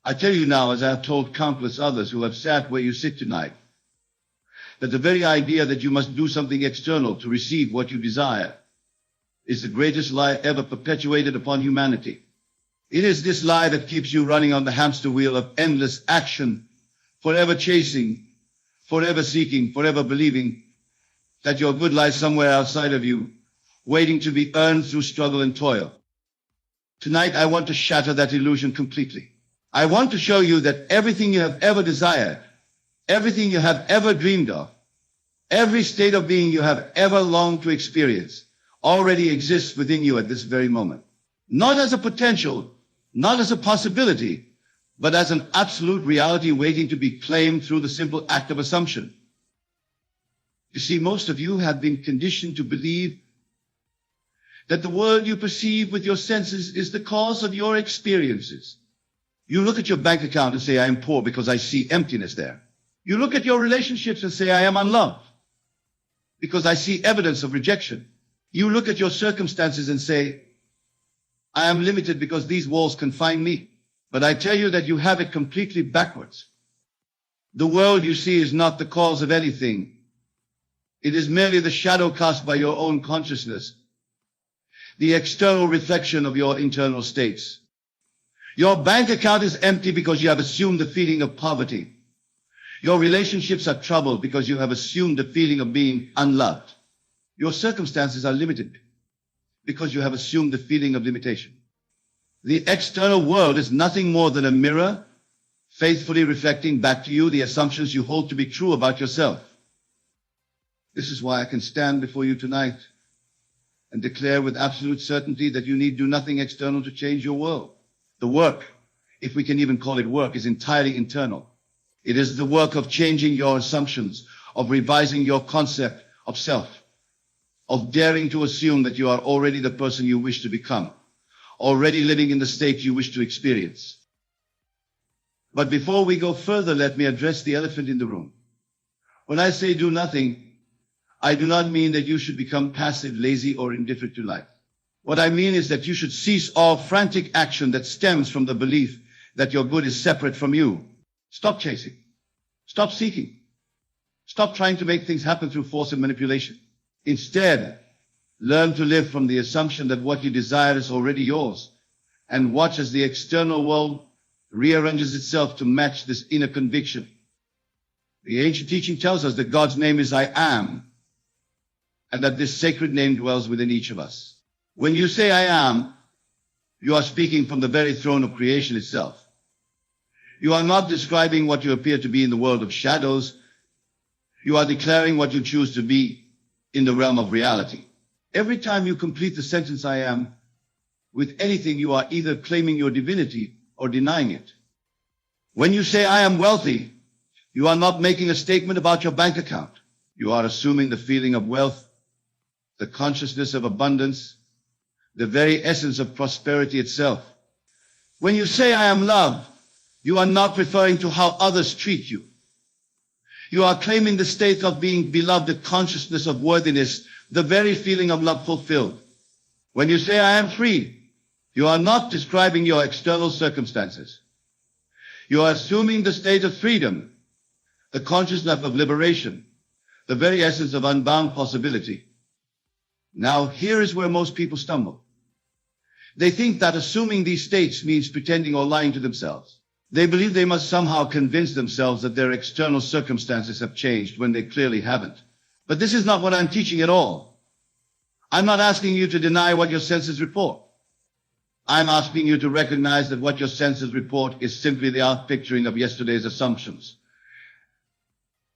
I tell you now, as I have told countless others who have sat where you sit tonight, that the very idea that you must do something external to receive what you desire is the greatest lie ever perpetuated upon humanity. It is this lie that keeps you running on the hamster wheel of endless action, forever chasing, forever seeking, forever believing that your good lies somewhere outside of you, waiting to be earned through struggle and toil. Tonight, I want to shatter that illusion completely. I want to show you that everything you have ever desired, everything you have ever dreamed of, every state of being you have ever longed to experience already exists within you at this very moment. Not as a potential, not as a possibility, but as an absolute reality waiting to be claimed through the simple act of assumption. You see, most of you have been conditioned to believe that the world you perceive with your senses is the cause of your experiences. You look at your bank account and say, I am poor because I see emptiness there. You look at your relationships and say, I am unloved because I see evidence of rejection. You look at your circumstances and say, I am limited because these walls confine me. But I tell you that you have it completely backwards. The world you see is not the cause of anything. It is merely the shadow cast by your own consciousness, the external reflection of your internal states. Your bank account is empty because you have assumed the feeling of poverty. Your relationships are troubled because you have assumed the feeling of being unloved. Your circumstances are limited because you have assumed the feeling of limitation. The external world is nothing more than a mirror, faithfully reflecting back to you the assumptions you hold to be true about yourself. This is why I can stand before you tonight and declare with absolute certainty that you need do nothing external to change your world. The work, if we can even call it work, is entirely internal. It is the work of changing your assumptions, of revising your concept of self, of daring to assume that you are already the person you wish to become, already living in the state you wish to experience. But before we go further, let me address the elephant in the room. When I say do nothing, I do not mean that you should become passive, lazy, or indifferent to life. What I mean is that you should cease all frantic action that stems from the belief that your good is separate from you. Stop chasing. Stop seeking. Stop trying to make things happen through force and manipulation. Instead, learn to live from the assumption that what you desire is already yours, and watch as the external world rearranges itself to match this inner conviction. The ancient teaching tells us that God's name is I Am, and that this sacred name dwells within each of us. When you say I am, you are speaking from the very throne of creation itself. You are not describing what you appear to be in the world of shadows. You are declaring what you choose to be in the realm of reality. Every time you complete the sentence I am with anything, you are either claiming your divinity or denying it. When you say I am wealthy, you are not making a statement about your bank account. You are assuming the feeling of wealth, the consciousness of abundance, the very essence of prosperity itself. When you say I am loved, you are not referring to how others treat you. You are claiming the state of being beloved, the consciousness of worthiness, the very feeling of love fulfilled. When you say I am free, you are not describing your external circumstances. You are assuming the state of freedom, the consciousness of liberation, the very essence of unbound possibility. Now, here is where most people stumble. They think that assuming these states means pretending or lying to themselves. They believe they must somehow convince themselves that their external circumstances have changed when they clearly haven't. But this is not what I'm teaching at all. I'm not asking you to deny what your senses report. I'm asking you to recognize that what your senses report is simply the outpicturing of yesterday's assumptions,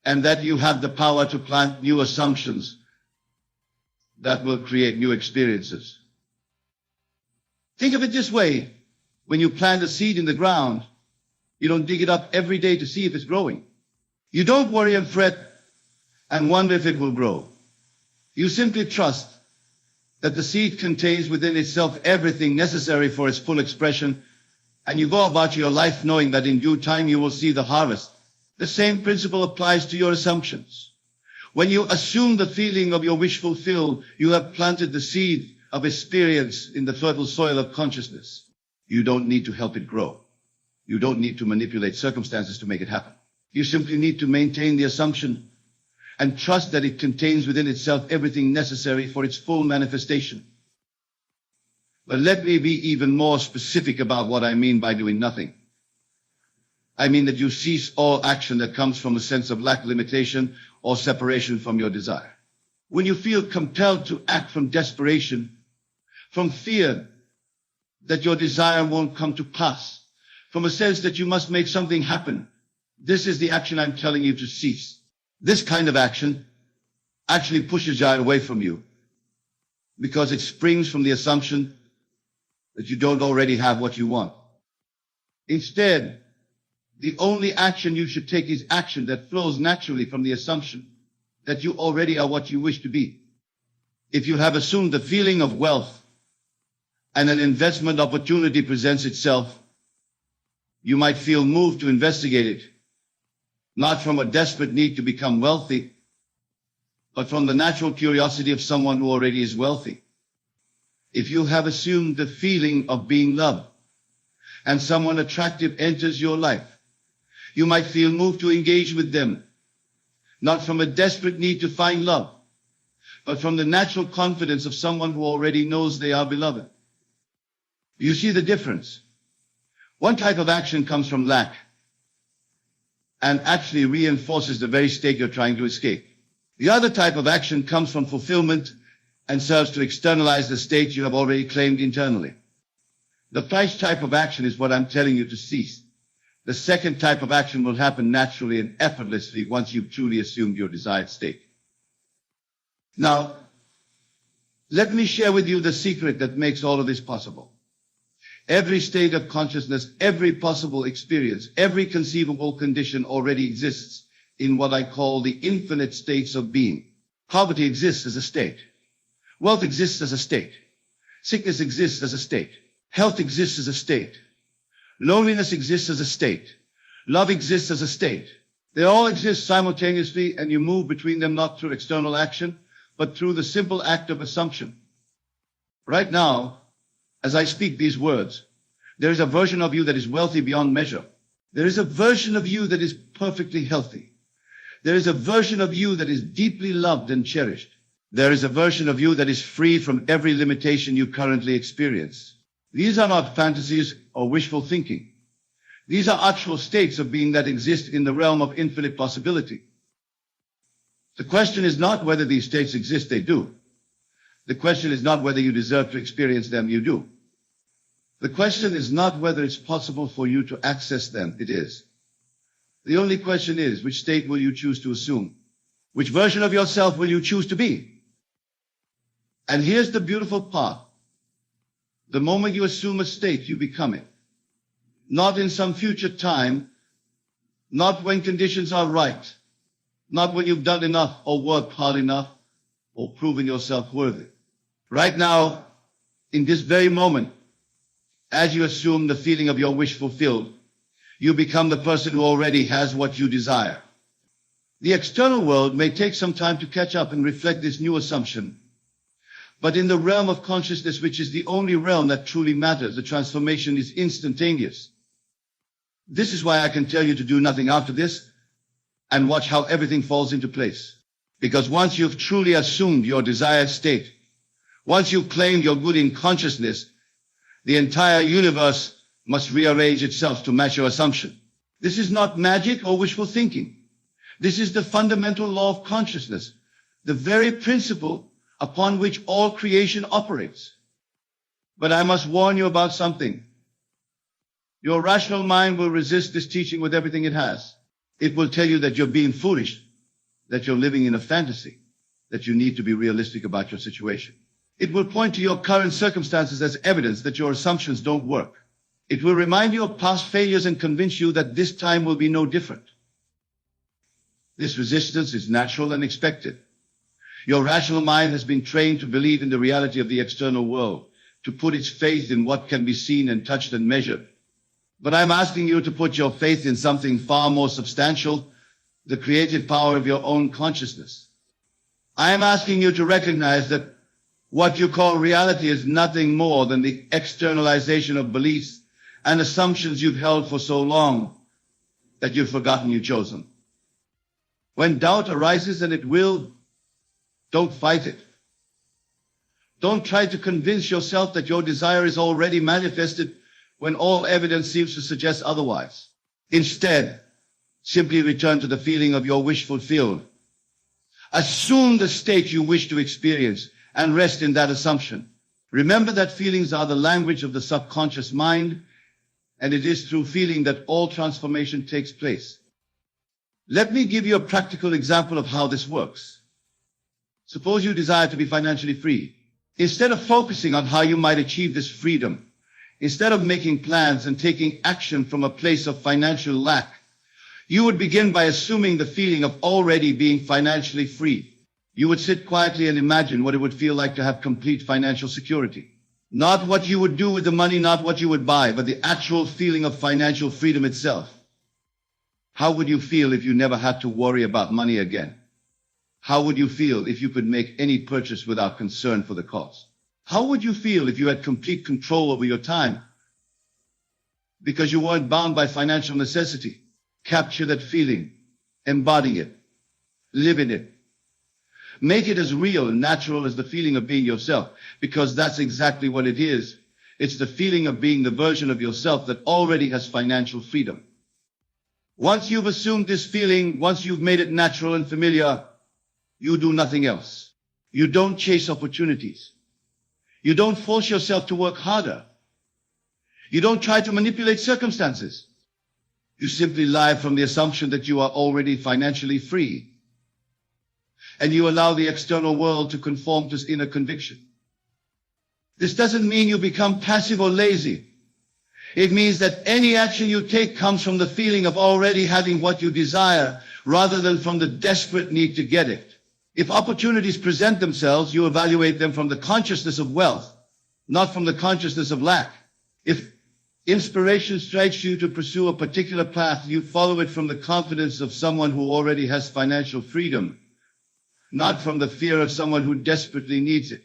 and that you have the power to plant new assumptions that will create new experiences. Think of it this way. When you plant a seed in the ground, you don't dig it up every day to see if it's growing. You don't worry and fret and wonder if it will grow. You simply trust that the seed contains within itself everything necessary for its full expression, and you go about your life knowing that in due time you will see the harvest. The same principle applies to your assumptions. When you assume the feeling of your wish fulfilled, you have planted the seed of experience in the fertile soil of consciousness. You don't need to help it grow. You don't need to manipulate circumstances to make it happen. You simply need to maintain the assumption and trust that it contains within itself everything necessary for its full manifestation. But let me be even more specific about what I mean by doing nothing. I mean that you cease all action that comes from a sense of lack, limitation, or separation from your desire. When you feel compelled to act from desperation, from fear that your desire won't come to pass, from a sense that you must make something happen, this is the action I'm telling you to cease. This kind of action actually pushes desire away from you because it springs from the assumption that you don't already have what you want. Instead, the only action you should take is action that flows naturally from the assumption that you already are what you wish to be. If you have assumed the feeling of wealth and an investment opportunity presents itself, you might feel moved to investigate it, not from a desperate need to become wealthy, but from the natural curiosity of someone who already is wealthy. If you have assumed the feeling of being loved and someone attractive enters your life, you might feel moved to engage with them, not from a desperate need to find love, but from the natural confidence of someone who already knows they are beloved. You see the difference? One type of action comes from lack and actually reinforces the very state you're trying to escape. The other type of action comes from fulfillment and serves to externalize the state you have already claimed internally. The first type of action is what I'm telling you to cease. The second type of action will happen naturally and effortlessly once you've truly assumed your desired state. Now, let me share with you the secret that makes all of this possible. Every state of consciousness, every possible experience, every conceivable condition already exists in what I call the infinite states of being. Poverty exists as a state. Wealth exists as a state. Sickness exists as a state. Health exists as a state. Loneliness exists as a state. Love exists as a state. They all exist simultaneously, and you move between them not through external action, but through the simple act of assumption. Right now, as I speak these words, there is a version of you that is wealthy beyond measure. There is a version of you that is perfectly healthy. There is a version of you that is deeply loved and cherished. There is a version of you that is free from every limitation you currently experience. These are not fantasies or wishful thinking. These are actual states of being that exist in the realm of infinite possibility. The question is not whether these states exist, they do. The question is not whether you deserve to experience them, you do. The question is not whether it's possible for you to access them, it is. The only question is, which state will you choose to assume? Which version of yourself will you choose to be? And here's the beautiful part. The moment you assume a state, you become it. Not in some future time, not when conditions are right, not when you've done enough or worked hard enough or proven yourself worthy. Right now, in this very moment, as you assume the feeling of your wish fulfilled, you become the person who already has what you desire. The external world may take some time to catch up and reflect this new assumption. But in the realm of consciousness, which is the only realm that truly matters, the transformation is instantaneous. This is why I can tell you to do nothing after this and watch how everything falls into place. Because once you've truly assumed your desired state, once you've claimed your good in consciousness, the entire universe must rearrange itself to match your assumption. This is not magic or wishful thinking. This is the fundamental law of consciousness, the very principle upon which all creation operates. But I must warn you about something. Your rational mind will resist this teaching with everything it has. It will tell you that you're being foolish, that you're living in a fantasy, that you need to be realistic about your situation. It will point to your current circumstances as evidence that your assumptions don't work. It will remind you of past failures and convince you that this time will be no different. This resistance is natural and expected. Your rational mind has been trained to believe in the reality of the external world, to put its faith in what can be seen and touched and measured. But I'm asking you to put your faith in something far more substantial, the creative power of your own consciousness. I am asking you to recognize that what you call reality is nothing more than the externalization of beliefs and assumptions you've held for so long that you've forgotten you chose them. When doubt arises, and it will, don't fight it. Don't try to convince yourself that your desire is already manifested when all evidence seems to suggest otherwise. Instead, simply return to the feeling of your wish fulfilled. Assume the state you wish to experience and rest in that assumption. Remember that feelings are the language of the subconscious mind, and it is through feeling that all transformation takes place. Let me give you a practical example of how this works. Suppose you desire to be financially free. Instead of focusing on how you might achieve this freedom, instead of making plans and taking action from a place of financial lack, you would begin by assuming the feeling of already being financially free. You would sit quietly and imagine what it would feel like to have complete financial security. Not what you would do with the money, not what you would buy, but the actual feeling of financial freedom itself. How would you feel if you never had to worry about money again? How would you feel if you could make any purchase without concern for the cost? How would you feel if you had complete control over your time because you weren't bound by financial necessity? Capture that feeling, embody it, live in it. Make it as real and natural as the feeling of being yourself, because that's exactly what it is. It's the feeling of being the version of yourself that already has financial freedom. Once you've assumed this feeling, once you've made it natural and familiar, you do nothing else. You don't chase opportunities. You don't force yourself to work harder. You don't try to manipulate circumstances. You simply live from the assumption that you are already financially free. And you allow the external world to conform to this inner conviction. This doesn't mean you become passive or lazy. It means that any action you take comes from the feeling of already having what you desire, rather than from the desperate need to get it. If opportunities present themselves, you evaluate them from the consciousness of wealth, not from the consciousness of lack. If inspiration strikes you to pursue a particular path, you follow it from the confidence of someone who already has financial freedom, not from the fear of someone who desperately needs it.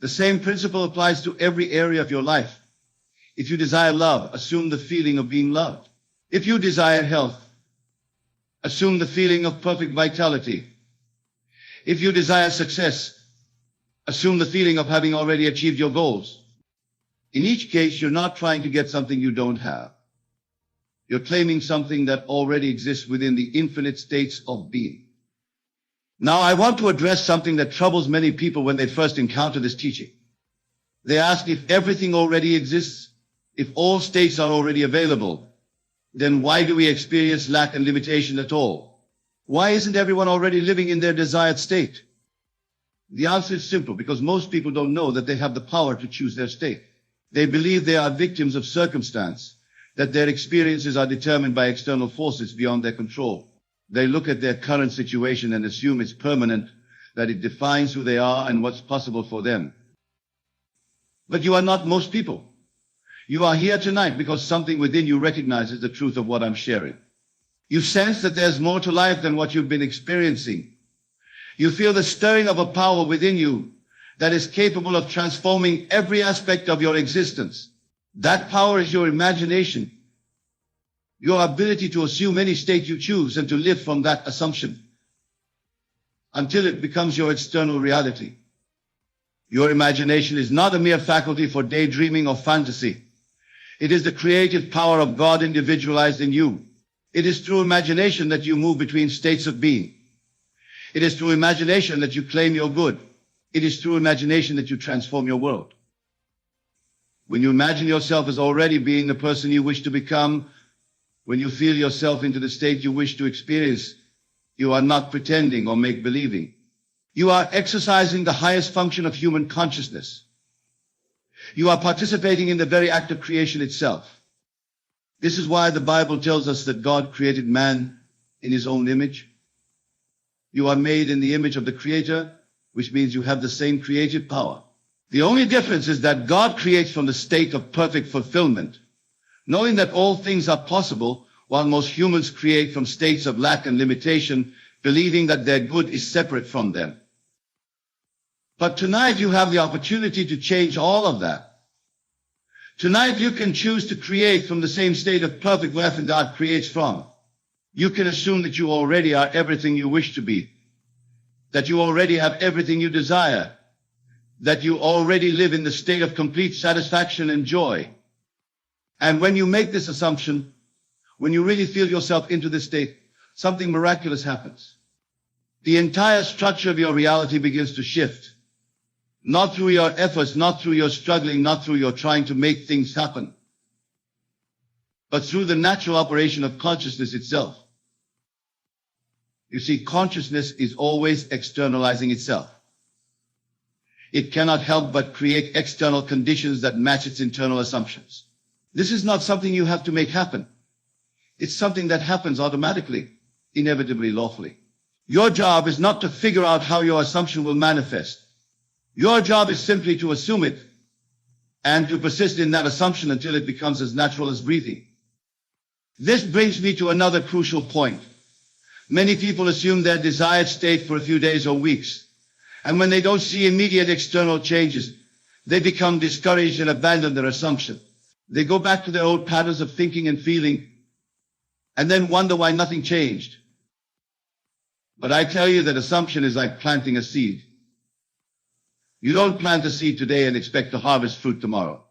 The same principle applies to every area of your life. If you desire love, assume the feeling of being loved. If you desire health, assume the feeling of perfect vitality. If you desire success, assume the feeling of having already achieved your goals. In each case, you're not trying to get something you don't have. You're claiming something that already exists within the infinite states of being. Now, I want to address something that troubles many people when they first encounter this teaching. They ask if everything already exists, if all states are already available, then why do we experience lack and limitation at all? Why isn't everyone already living in their desired state? The answer is simple, because most people don't know that they have the power to choose their state. They believe they are victims of circumstance, that their experiences are determined by external forces beyond their control. They look at their current situation and assume it's permanent, that it defines who they are and what's possible for them. But you are not most people. You are here tonight because something within you recognizes the truth of what I'm sharing. You sense that there's more to life than what you've been experiencing. You feel the stirring of a power within you that is capable of transforming every aspect of your existence. That power is your imagination, your ability to assume any state you choose and to live from that assumption until it becomes your external reality. Your imagination is not a mere faculty for daydreaming or fantasy. It is the creative power of God individualized in you. It is through imagination that you move between states of being. It is through imagination that you claim your good. It is through imagination that you transform your world. When you imagine yourself as already being the person you wish to become, when you feel yourself into the state you wish to experience, you are not pretending or make-believing. You are exercising the highest function of human consciousness. You are participating in the very act of creation itself. This is why the Bible tells us that God created man in his own image. You are made in the image of the Creator, which means you have the same creative power. The only difference is that God creates from the state of perfect fulfillment, knowing that all things are possible, while most humans create from states of lack and limitation, believing that their good is separate from them. But tonight you have the opportunity to change all of that. Tonight you can choose to create from the same state of perfect where God creates from. You can assume that you already are everything you wish to be, that you already have everything you desire, that you already live in the state of complete satisfaction and joy. And when you make this assumption, when you really feel yourself into this state, something miraculous happens. The entire structure of your reality begins to shift. Not through your efforts, not through your struggling, not through your trying to make things happen, but through the natural operation of consciousness itself. You see, consciousness is always externalizing itself. It cannot help but create external conditions that match its internal assumptions. This is not something you have to make happen. It's something that happens automatically, inevitably, lawfully. Your job is not to figure out how your assumption will manifest. Your job is simply to assume it and to persist in that assumption until it becomes as natural as breathing. This brings me to another crucial point. Many people assume their desired state for a few days or weeks, and when they don't see immediate external changes, they become discouraged and abandon their assumption. They go back to their old patterns of thinking and feeling, and then wonder why nothing changed. But I tell you that assumption is like planting a seed. You don't plant a seed today and expect to harvest fruit tomorrow.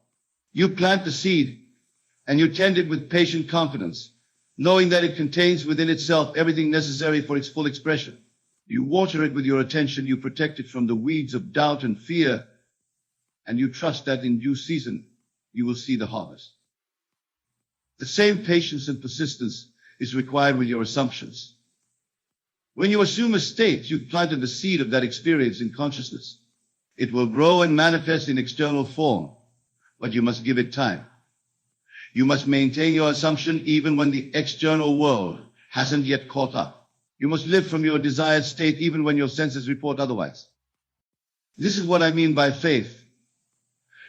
You plant the seed and you tend it with patient confidence, knowing that it contains within itself everything necessary for its full expression. You water it with your attention, you protect it from the weeds of doubt and fear, and you trust that in due season you will see the harvest. The same patience and persistence is required with your assumptions. When you assume a state, you've planted the seed of that experience in consciousness. It will grow and manifest in external form, but you must give it time. You must maintain your assumption even when the external world hasn't yet caught up. You must live from your desired state even when your senses report otherwise. This is what I mean by faith.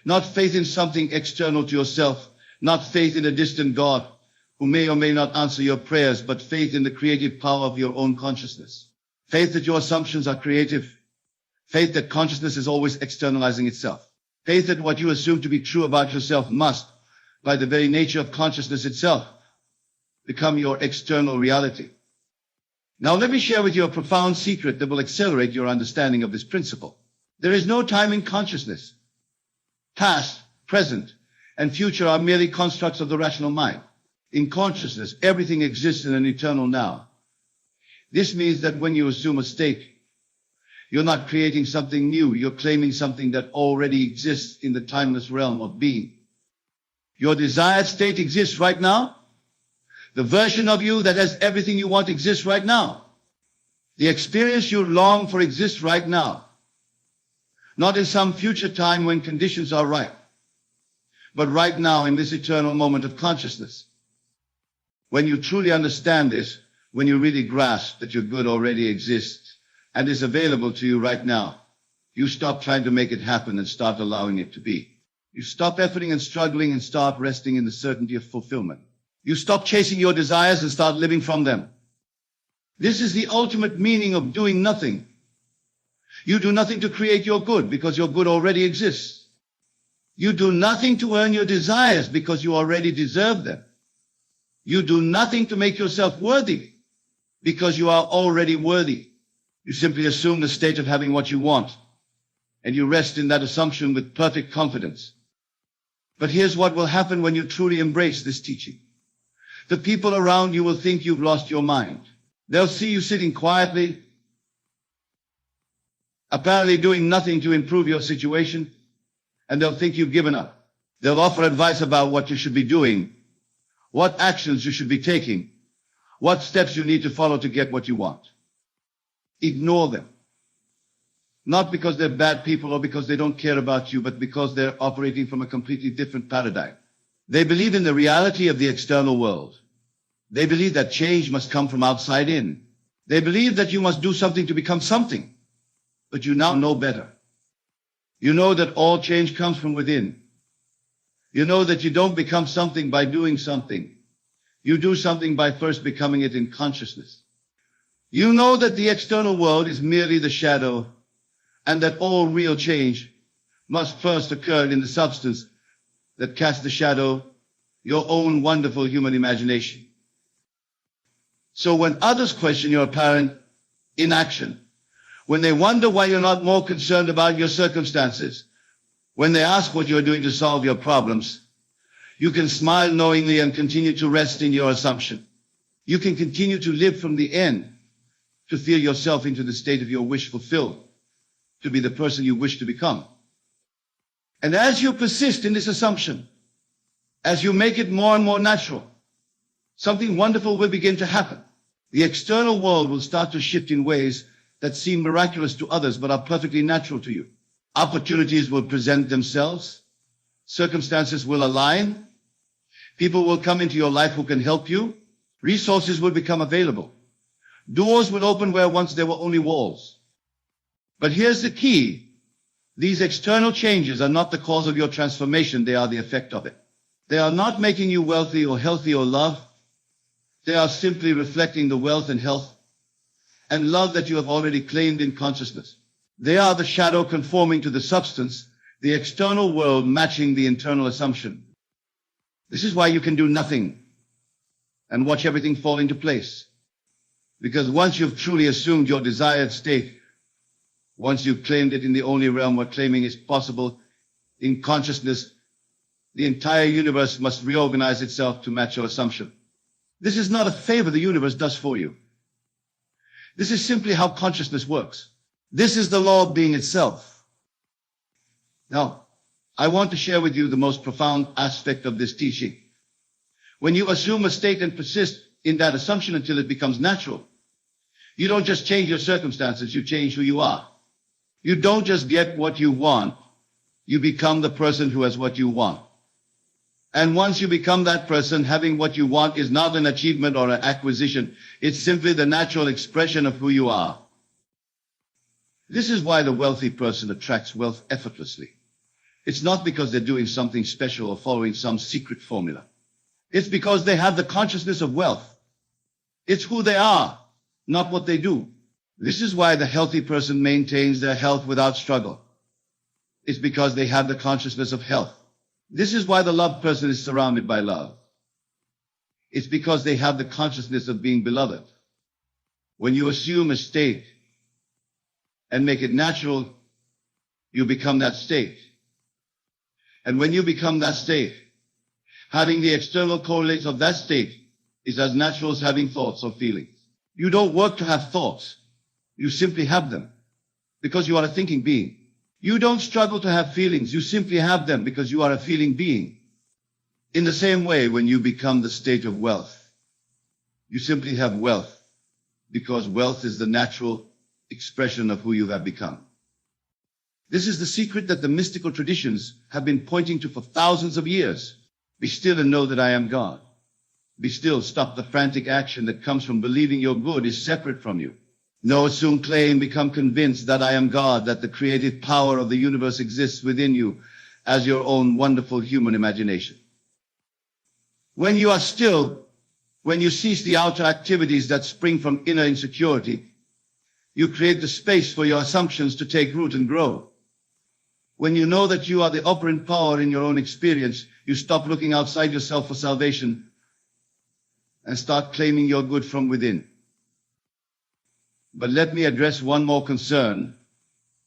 Not faith in something external to yourself, not faith in a distant God who may or may not answer your prayers, but faith in the creative power of your own consciousness. Faith that your assumptions are creative. Faith that consciousness is always externalizing itself. Faith that what you assume to be true about yourself must, by the very nature of consciousness itself, become your external reality. Now let me share with you a profound secret that will accelerate your understanding of this principle. There is no time in consciousness. Past, present, and future are merely constructs of the rational mind. In consciousness, everything exists in an eternal now. This means that when you assume a state, you're not creating something new. You're claiming something that already exists in the timeless realm of being. Your desired state exists right now. The version of you that has everything you want exists right now. The experience you long for exists right now. Not in some future time when conditions are right, but right now in this eternal moment of consciousness. When you truly understand this, when you really grasp that your good already exists, and is available to you right now, you stop trying to make it happen and start allowing it to be. You stop efforting and struggling and start resting in the certainty of fulfillment. You stop chasing your desires and start living from them. This is the ultimate meaning of doing nothing. You do nothing to create your good because your good already exists. You do nothing to earn your desires because you already deserve them. You do nothing to make yourself worthy because you are already worthy. You simply assume the state of having what you want, and you rest in that assumption with perfect confidence. But here's what will happen when you truly embrace this teaching. The people around you will think you've lost your mind. They'll see you sitting quietly, apparently doing nothing to improve your situation, and they'll think you've given up. They'll offer advice about what you should be doing, what actions you should be taking, what steps you need to follow to get what you want. Ignore them. Not because they're bad people or because they don't care about you, but because they're operating from a completely different paradigm. They believe in the reality of the external world. They believe that change must come from outside in. They believe that you must do something to become something. But you now know better. You know that all change comes from within. You know that you don't become something by doing something. You do something by first becoming it in consciousness. You know that the external world is merely the shadow, and that all real change must first occur in the substance that cast the shadow, your own wonderful human imagination. So when others question your apparent inaction, when they wonder why you're not more concerned about your circumstances, when they ask what you're doing to solve your problems, you can smile knowingly and continue to rest in your assumption. You can continue to live from the end, to feel yourself into the state of your wish fulfilled, to be the person you wish to become. And as you persist in this assumption, as you make it more and more natural, something wonderful will begin to happen. The external world will start to shift in ways that seem miraculous to others but are perfectly natural to you. Opportunities will present themselves. Circumstances will align. People will come into your life who can help you. Resources will become available. Doors will open where once there were only walls. But here's the key. These external changes are not the cause of your transformation. They are the effect of it. They are not making you wealthy or healthy or love. They are simply reflecting the wealth and health and love that you have already claimed in consciousness. They are the shadow conforming to the substance, the external world matching the internal assumption. This is why you can do nothing and watch everything fall into place. Because once you've truly assumed your desired state, once you've claimed it in the only realm where claiming is possible, in consciousness, the entire universe must reorganize itself to match your assumption. This is not a favor the universe does for you. This is simply how consciousness works. This is the law of being itself. Now, I want to share with you the most profound aspect of this teaching. When you assume a state and persist in that assumption until it becomes natural, you don't just change your circumstances, you change who you are. You don't just get what you want, you become the person who has what you want. And once you become that person, having what you want is not an achievement or an acquisition. It's simply the natural expression of who you are. This is why the wealthy person attracts wealth effortlessly. It's not because they're doing something special or following some secret formula. It's because they have the consciousness of wealth. It's who they are, not what they do. This is why the healthy person maintains their health without struggle. It's because they have the consciousness of health. This is why the loved person is surrounded by love. It's because they have the consciousness of being beloved. When you assume a state and make it natural, you become that state. And when you become that state, having the external correlates of that state is as natural as having thoughts or feelings. You don't work to have thoughts. You simply have them because you are a thinking being. You don't struggle to have feelings. You simply have them because you are a feeling being. In the same way, when you become the state of wealth, you simply have wealth because wealth is the natural expression of who you have become. This is the secret that the mystical traditions have been pointing to for thousands of years. Be still and know that I am God. Be still, stop the frantic action that comes from believing your good is separate from you. No, assume, claim, become convinced that I am God, that the creative power of the universe exists within you as your own wonderful human imagination. When you are still, when you cease the outer activities that spring from inner insecurity, you create the space for your assumptions to take root and grow. When you know that you are the operant power in your own experience, you stop looking outside yourself for salvation and start claiming your good from within. But let me address one more concern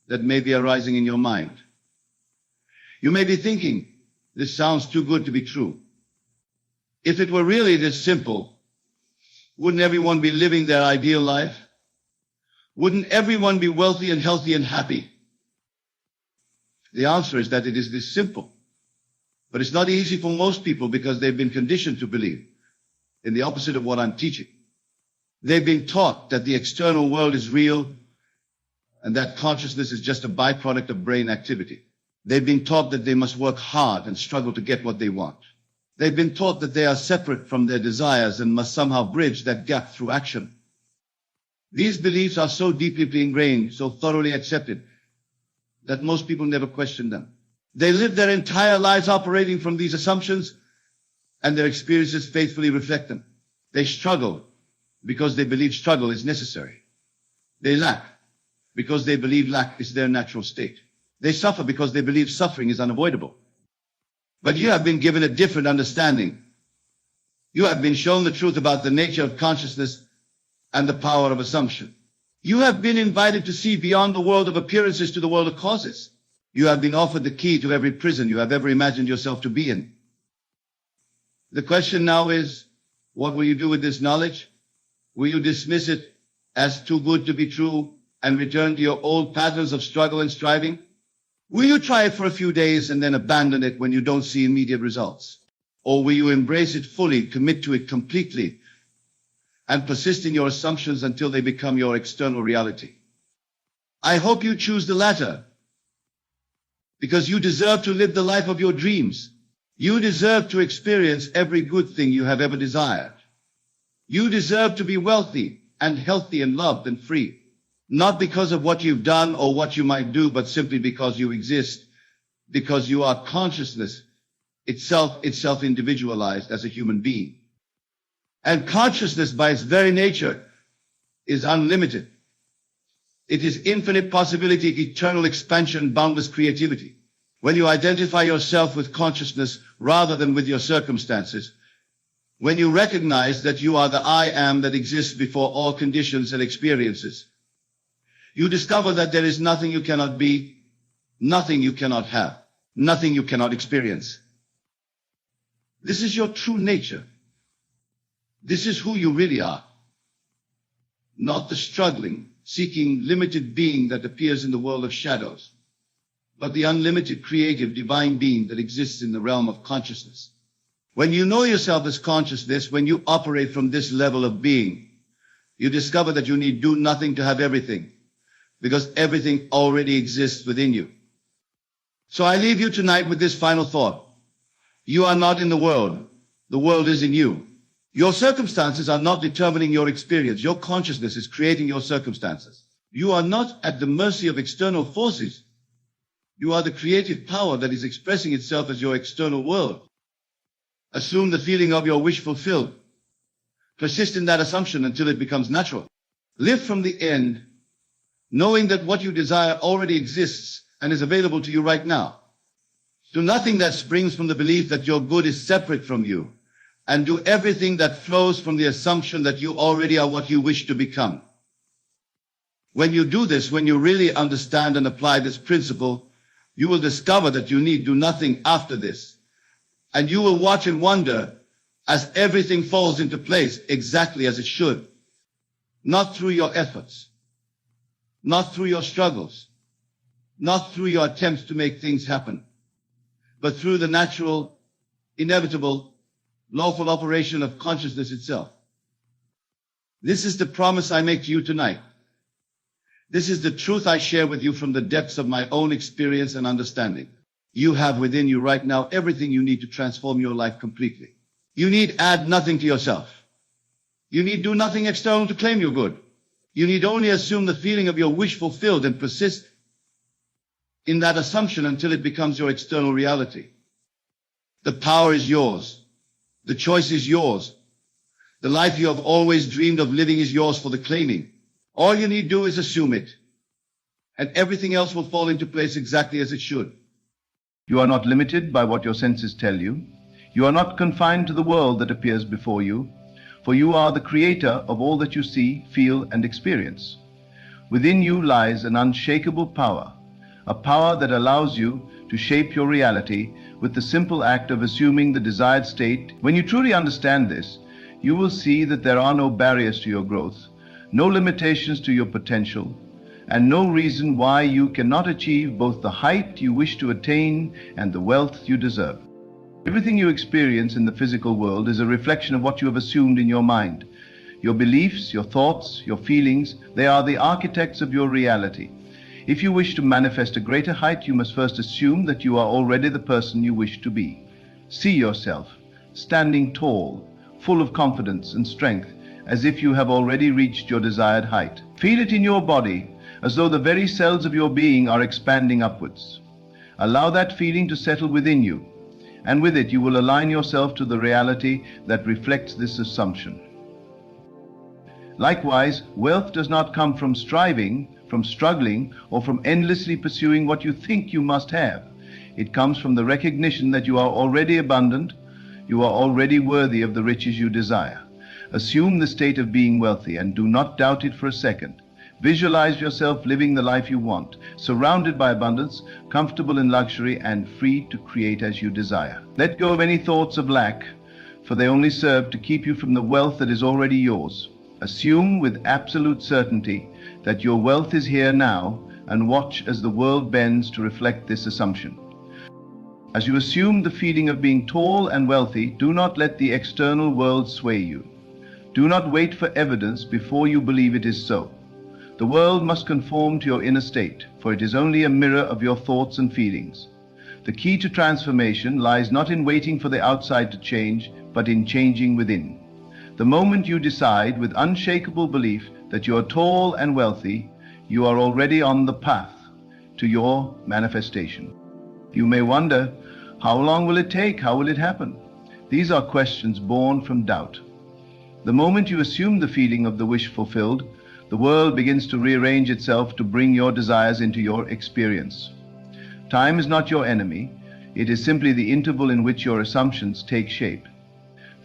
that may be arising in your mind. You may be thinking, this sounds too good to be true. If it were really this simple, wouldn't everyone be living their ideal life? Wouldn't everyone be wealthy and healthy and happy? The answer is that it is this simple. But it's not easy for most people because they've been conditioned to believe in the opposite of what I'm teaching. They've been taught that the external world is real and that consciousness is just a byproduct of brain activity. They've been taught that they must work hard and struggle to get what they want. They've been taught that they are separate from their desires and must somehow bridge that gap through action. These beliefs are so deeply ingrained, so thoroughly accepted, that most people never question them. They live their entire lives operating from these assumptions, and their experiences faithfully reflect them. They struggle because they believe struggle is necessary. They lack because they believe lack is their natural state. They suffer because they believe suffering is unavoidable. But you have been given a different understanding. You have been shown the truth about the nature of consciousness and the power of assumption. You have been invited to see beyond the world of appearances to the world of causes. You have been offered the key to every prison you have ever imagined yourself to be in. The question now is, what will you do with this knowledge? Will you dismiss it as too good to be true and return to your old patterns of struggle and striving? Will you try it for a few days and then abandon it when you don't see immediate results? Or will you embrace it fully, commit to it completely, and persist in your assumptions until they become your external reality? I hope you choose the latter, because you deserve to live the life of your dreams. You deserve to experience every good thing you have ever desired. You deserve to be wealthy and healthy and loved and free, not because of what you've done or what you might do, but simply because you exist, because you are consciousness itself individualized as a human being. And consciousness by its very nature is unlimited. It is infinite possibility, eternal expansion, boundless creativity. When you identify yourself with consciousness rather than with your circumstances, when you recognize that you are the I am that exists before all conditions and experiences, you discover that there is nothing you cannot be, nothing you cannot have, nothing you cannot experience. This is your true nature. This is who you really are. Not the struggling, seeking, limited being that appears in the world of shadows, but the unlimited, creative, divine being that exists in the realm of consciousness. When you know yourself as consciousness, when you operate from this level of being, you discover that you need do nothing to have everything, because everything already exists within you. So I leave you tonight with this final thought. You are not in the world is in you. Your circumstances are not determining your experience. Your consciousness is creating your circumstances. You are not at the mercy of external forces. You are the creative power that is expressing itself as your external world. Assume the feeling of your wish fulfilled. Persist in that assumption until it becomes natural. Live from the end, knowing that what you desire already exists and is available to you right now. Do nothing that springs from the belief that your good is separate from you, and do everything that flows from the assumption that you already are what you wish to become. When you do this, when you really understand and apply this principle, you will discover that you need do nothing after this. And you will watch and wonder as everything falls into place exactly as it should. Not through your efforts, not through your struggles, not through your attempts to make things happen, but through the natural, inevitable, lawful operation of consciousness itself. This is the promise I make to you tonight. This is the truth I share with you from the depths of my own experience and understanding. You have within you right now everything you need to transform your life completely. You need add nothing to yourself. You need do nothing external to claim your good. You need only assume the feeling of your wish fulfilled and persist in that assumption until it becomes your external reality. The power is yours. The choice is yours. The life you have always dreamed of living is yours for the claiming. All you need do is assume it, and everything else will fall into place exactly as it should. You are not limited by what your senses tell you. You are not confined to the world that appears before you, for you are the creator of all that you see, feel, and experience. Within you lies an unshakable power, a power that allows you to shape your reality with the simple act of assuming the desired state. When you truly understand this, you will see that there are no barriers to your growth, no limitations to your potential, and no reason why you cannot achieve both the height you wish to attain and the wealth you deserve. Everything you experience in the physical world is a reflection of what you have assumed in your mind. Your beliefs, your thoughts, your feelings, they are the architects of your reality. If you wish to manifest a greater height, you must first assume that you are already the person you wish to be. See yourself standing tall, full of confidence and strength, as if you have already reached your desired height. Feel it in your body, as though the very cells of your being are expanding upwards. Allow that feeling to settle within you, and with it you will align yourself to the reality that reflects this assumption. Likewise, wealth does not come from striving, from struggling, or from endlessly pursuing what you think you must have. It comes from the recognition that you are already abundant, you are already worthy of the riches you desire. Assume the state of being wealthy and do not doubt it for a second. Visualize yourself living the life you want, surrounded by abundance, comfortable in luxury, and free to create as you desire. Let go of any thoughts of lack, for they only serve to keep you from the wealth that is already yours. Assume with absolute certainty that your wealth is here now, and watch as the world bends to reflect this assumption. As you assume the feeling of being tall and wealthy, do not let the external world sway you. Do not wait for evidence before you believe it is so. The world must conform to your inner state, for it is only a mirror of your thoughts and feelings. The key to transformation lies not in waiting for the outside to change, but in changing within. The moment you decide with unshakable belief that you are tall and wealthy, you are already on the path to your manifestation. You may wonder, how long will it take? How will it happen? These are questions born from doubt. The moment you assume the feeling of the wish fulfilled, the world begins to rearrange itself to bring your desires into your experience. Time is not your enemy. It is simply the interval in which your assumptions take shape.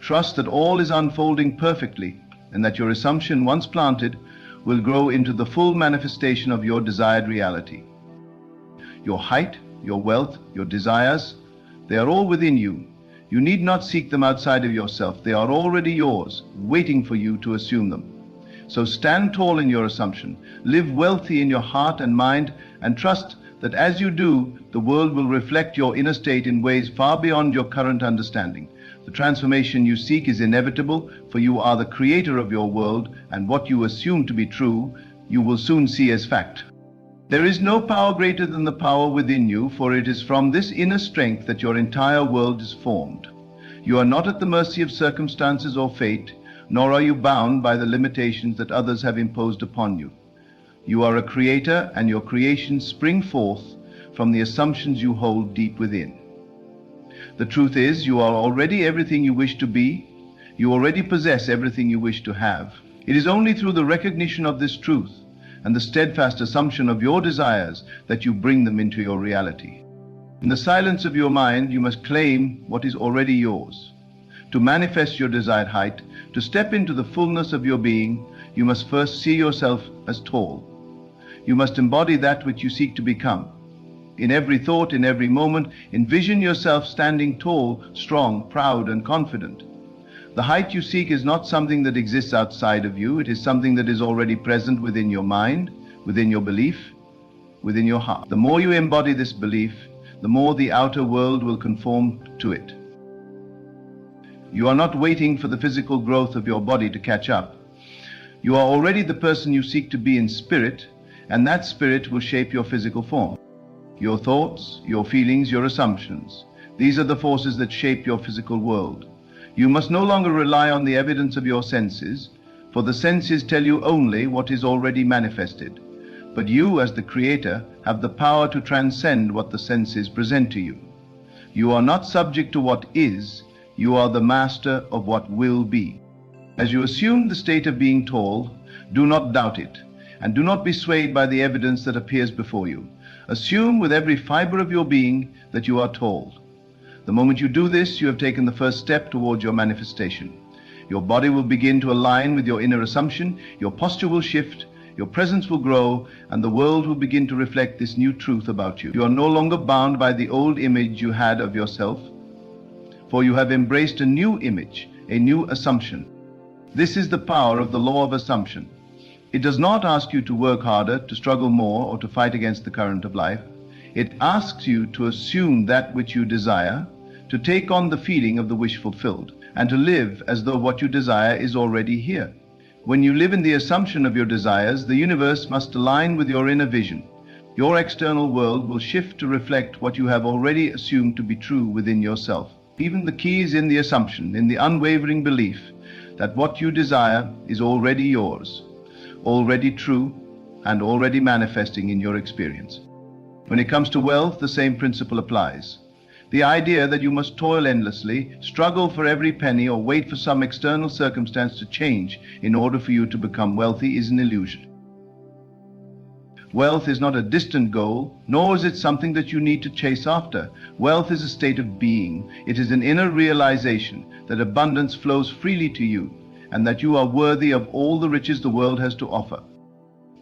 Trust that all is unfolding perfectly, and that your assumption, once planted, will grow into the full manifestation of your desired reality. Your height, your wealth, your desires, they are all within you. You need not seek them outside of yourself. They are already yours, waiting for you to assume them. So stand tall in your assumption, live wealthy in your heart and mind, and trust that as you do, the world will reflect your inner state in ways far beyond your current understanding. The transformation you seek is inevitable, for you are the creator of your world, and what you assume to be true, you will soon see as fact. There is no power greater than the power within you, for it is from this inner strength that your entire world is formed. You are not at the mercy of circumstances or fate, nor are you bound by the limitations that others have imposed upon you. You are a creator, and your creations spring forth from the assumptions you hold deep within. The truth is, you are already everything you wish to be. You already possess everything you wish to have. It is only through the recognition of this truth and the steadfast assumption of your desires that you bring them into your reality. In the silence of your mind, you must claim what is already yours. To manifest your desired height, to step into the fullness of your being, you must first see yourself as tall. You must embody that which you seek to become. In every thought, in every moment, envision yourself standing tall, strong, proud, and confident. The height you seek is not something that exists outside of you. It is something that is already present within your mind, within your belief, within your heart. The more you embody this belief, the more the outer world will conform to it. You are not waiting for the physical growth of your body to catch up. You are already the person you seek to be in spirit, and that spirit will shape your physical form. Your thoughts, your feelings, your assumptions, these are the forces that shape your physical world. You must no longer rely on the evidence of your senses, for the senses tell you only what is already manifested. But you, as the creator, have the power to transcend what the senses present to you. You are not subject to what is, you are the master of what will be. As you assume the state of being tall, do not doubt it, and do not be swayed by the evidence that appears before you. Assume with every fiber of your being that you are tall. The moment you do this, you have taken the first step towards your manifestation. Your body will begin to align with your inner assumption, your posture will shift, your presence will grow, and the world will begin to reflect this new truth about you. You are no longer bound by the old image you had of yourself, for you have embraced a new image, a new assumption. This is the power of the law of assumption. It does not ask you to work harder, to struggle more, or to fight against the current of life. It asks you to assume that which you desire, to take on the feeling of the wish fulfilled, and to live as though what you desire is already here. When you live in the assumption of your desires, the universe must align with your inner vision. Your external world will shift to reflect what you have already assumed to be true within yourself. Even the key is in the assumption, in the unwavering belief that what you desire is already yours, already true, and already manifesting in your experience. When it comes to wealth, the same principle applies. The idea that you must toil endlessly, struggle for every penny, or wait for some external circumstance to change in order for you to become wealthy is an illusion. Wealth is not a distant goal, nor is it something that you need to chase after. Wealth is a state of being. It is an inner realization that abundance flows freely to you, and that you are worthy of all the riches the world has to offer.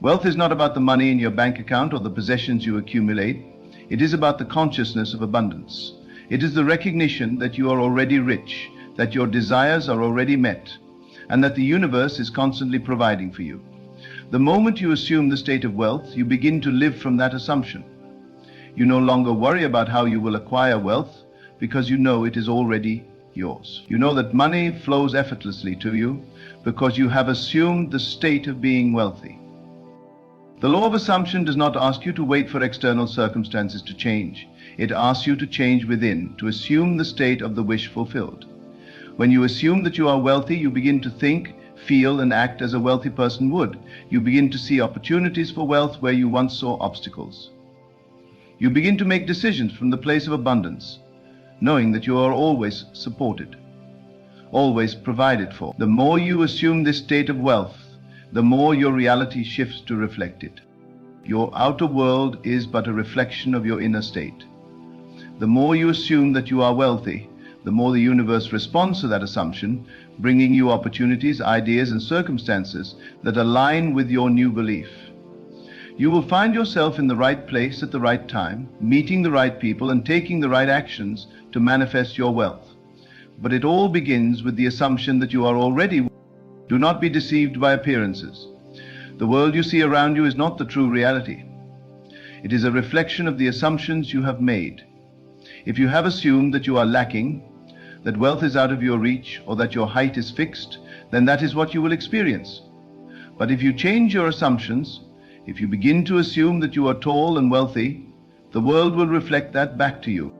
Wealth is not about the money in your bank account or the possessions you accumulate. It is about the consciousness of abundance. It is the recognition that you are already rich, that your desires are already met, and that the universe is constantly providing for you. The moment you assume the state of wealth, you begin to live from that assumption. You no longer worry about how you will acquire wealth, because you know it is already yours. You know that money flows effortlessly to you because you have assumed the state of being wealthy. The law of assumption does not ask you to wait for external circumstances to change. It asks you to change within, to assume the state of the wish fulfilled. When you assume that you are wealthy, you begin to think, feel, and act as a wealthy person would. You begin to see opportunities for wealth where you once saw obstacles. You begin to make decisions from the place of abundance, knowing that you are always supported, always provided for. The more you assume this state of wealth, the more your reality shifts to reflect it. Your outer world is but a reflection of your inner state. The more you assume that you are wealthy, the more the universe responds to that assumption, bringing you opportunities, ideas, and circumstances that align with your new belief. You will find yourself in the right place at the right time, meeting the right people and taking the right actions to manifest your wealth. But it all begins with the assumption that you are already. Do not be deceived by appearances. The world you see around you is not the true reality. It is a reflection of the assumptions you have made. If you have assumed that you are lacking, that wealth is out of your reach, or that your height is fixed, then that is what you will experience. But if you change your assumptions, if you begin to assume that you are tall and wealthy, the world will reflect that back to you.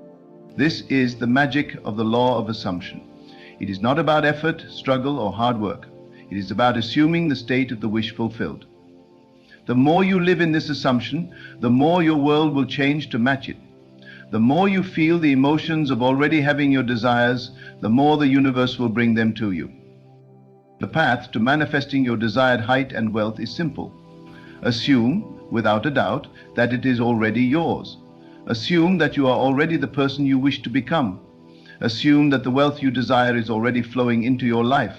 This is the magic of the law of assumption. It is not about effort, struggle, or hard work. It is about assuming the state of the wish fulfilled. The more you live in this assumption, the more your world will change to match it. The more you feel the emotions of already having your desires, the more the universe will bring them to you. The path to manifesting your desired height and wealth is simple. Assume, without a doubt, that it is already yours. Assume that you are already the person you wish to become. Assume that the wealth you desire is already flowing into your life.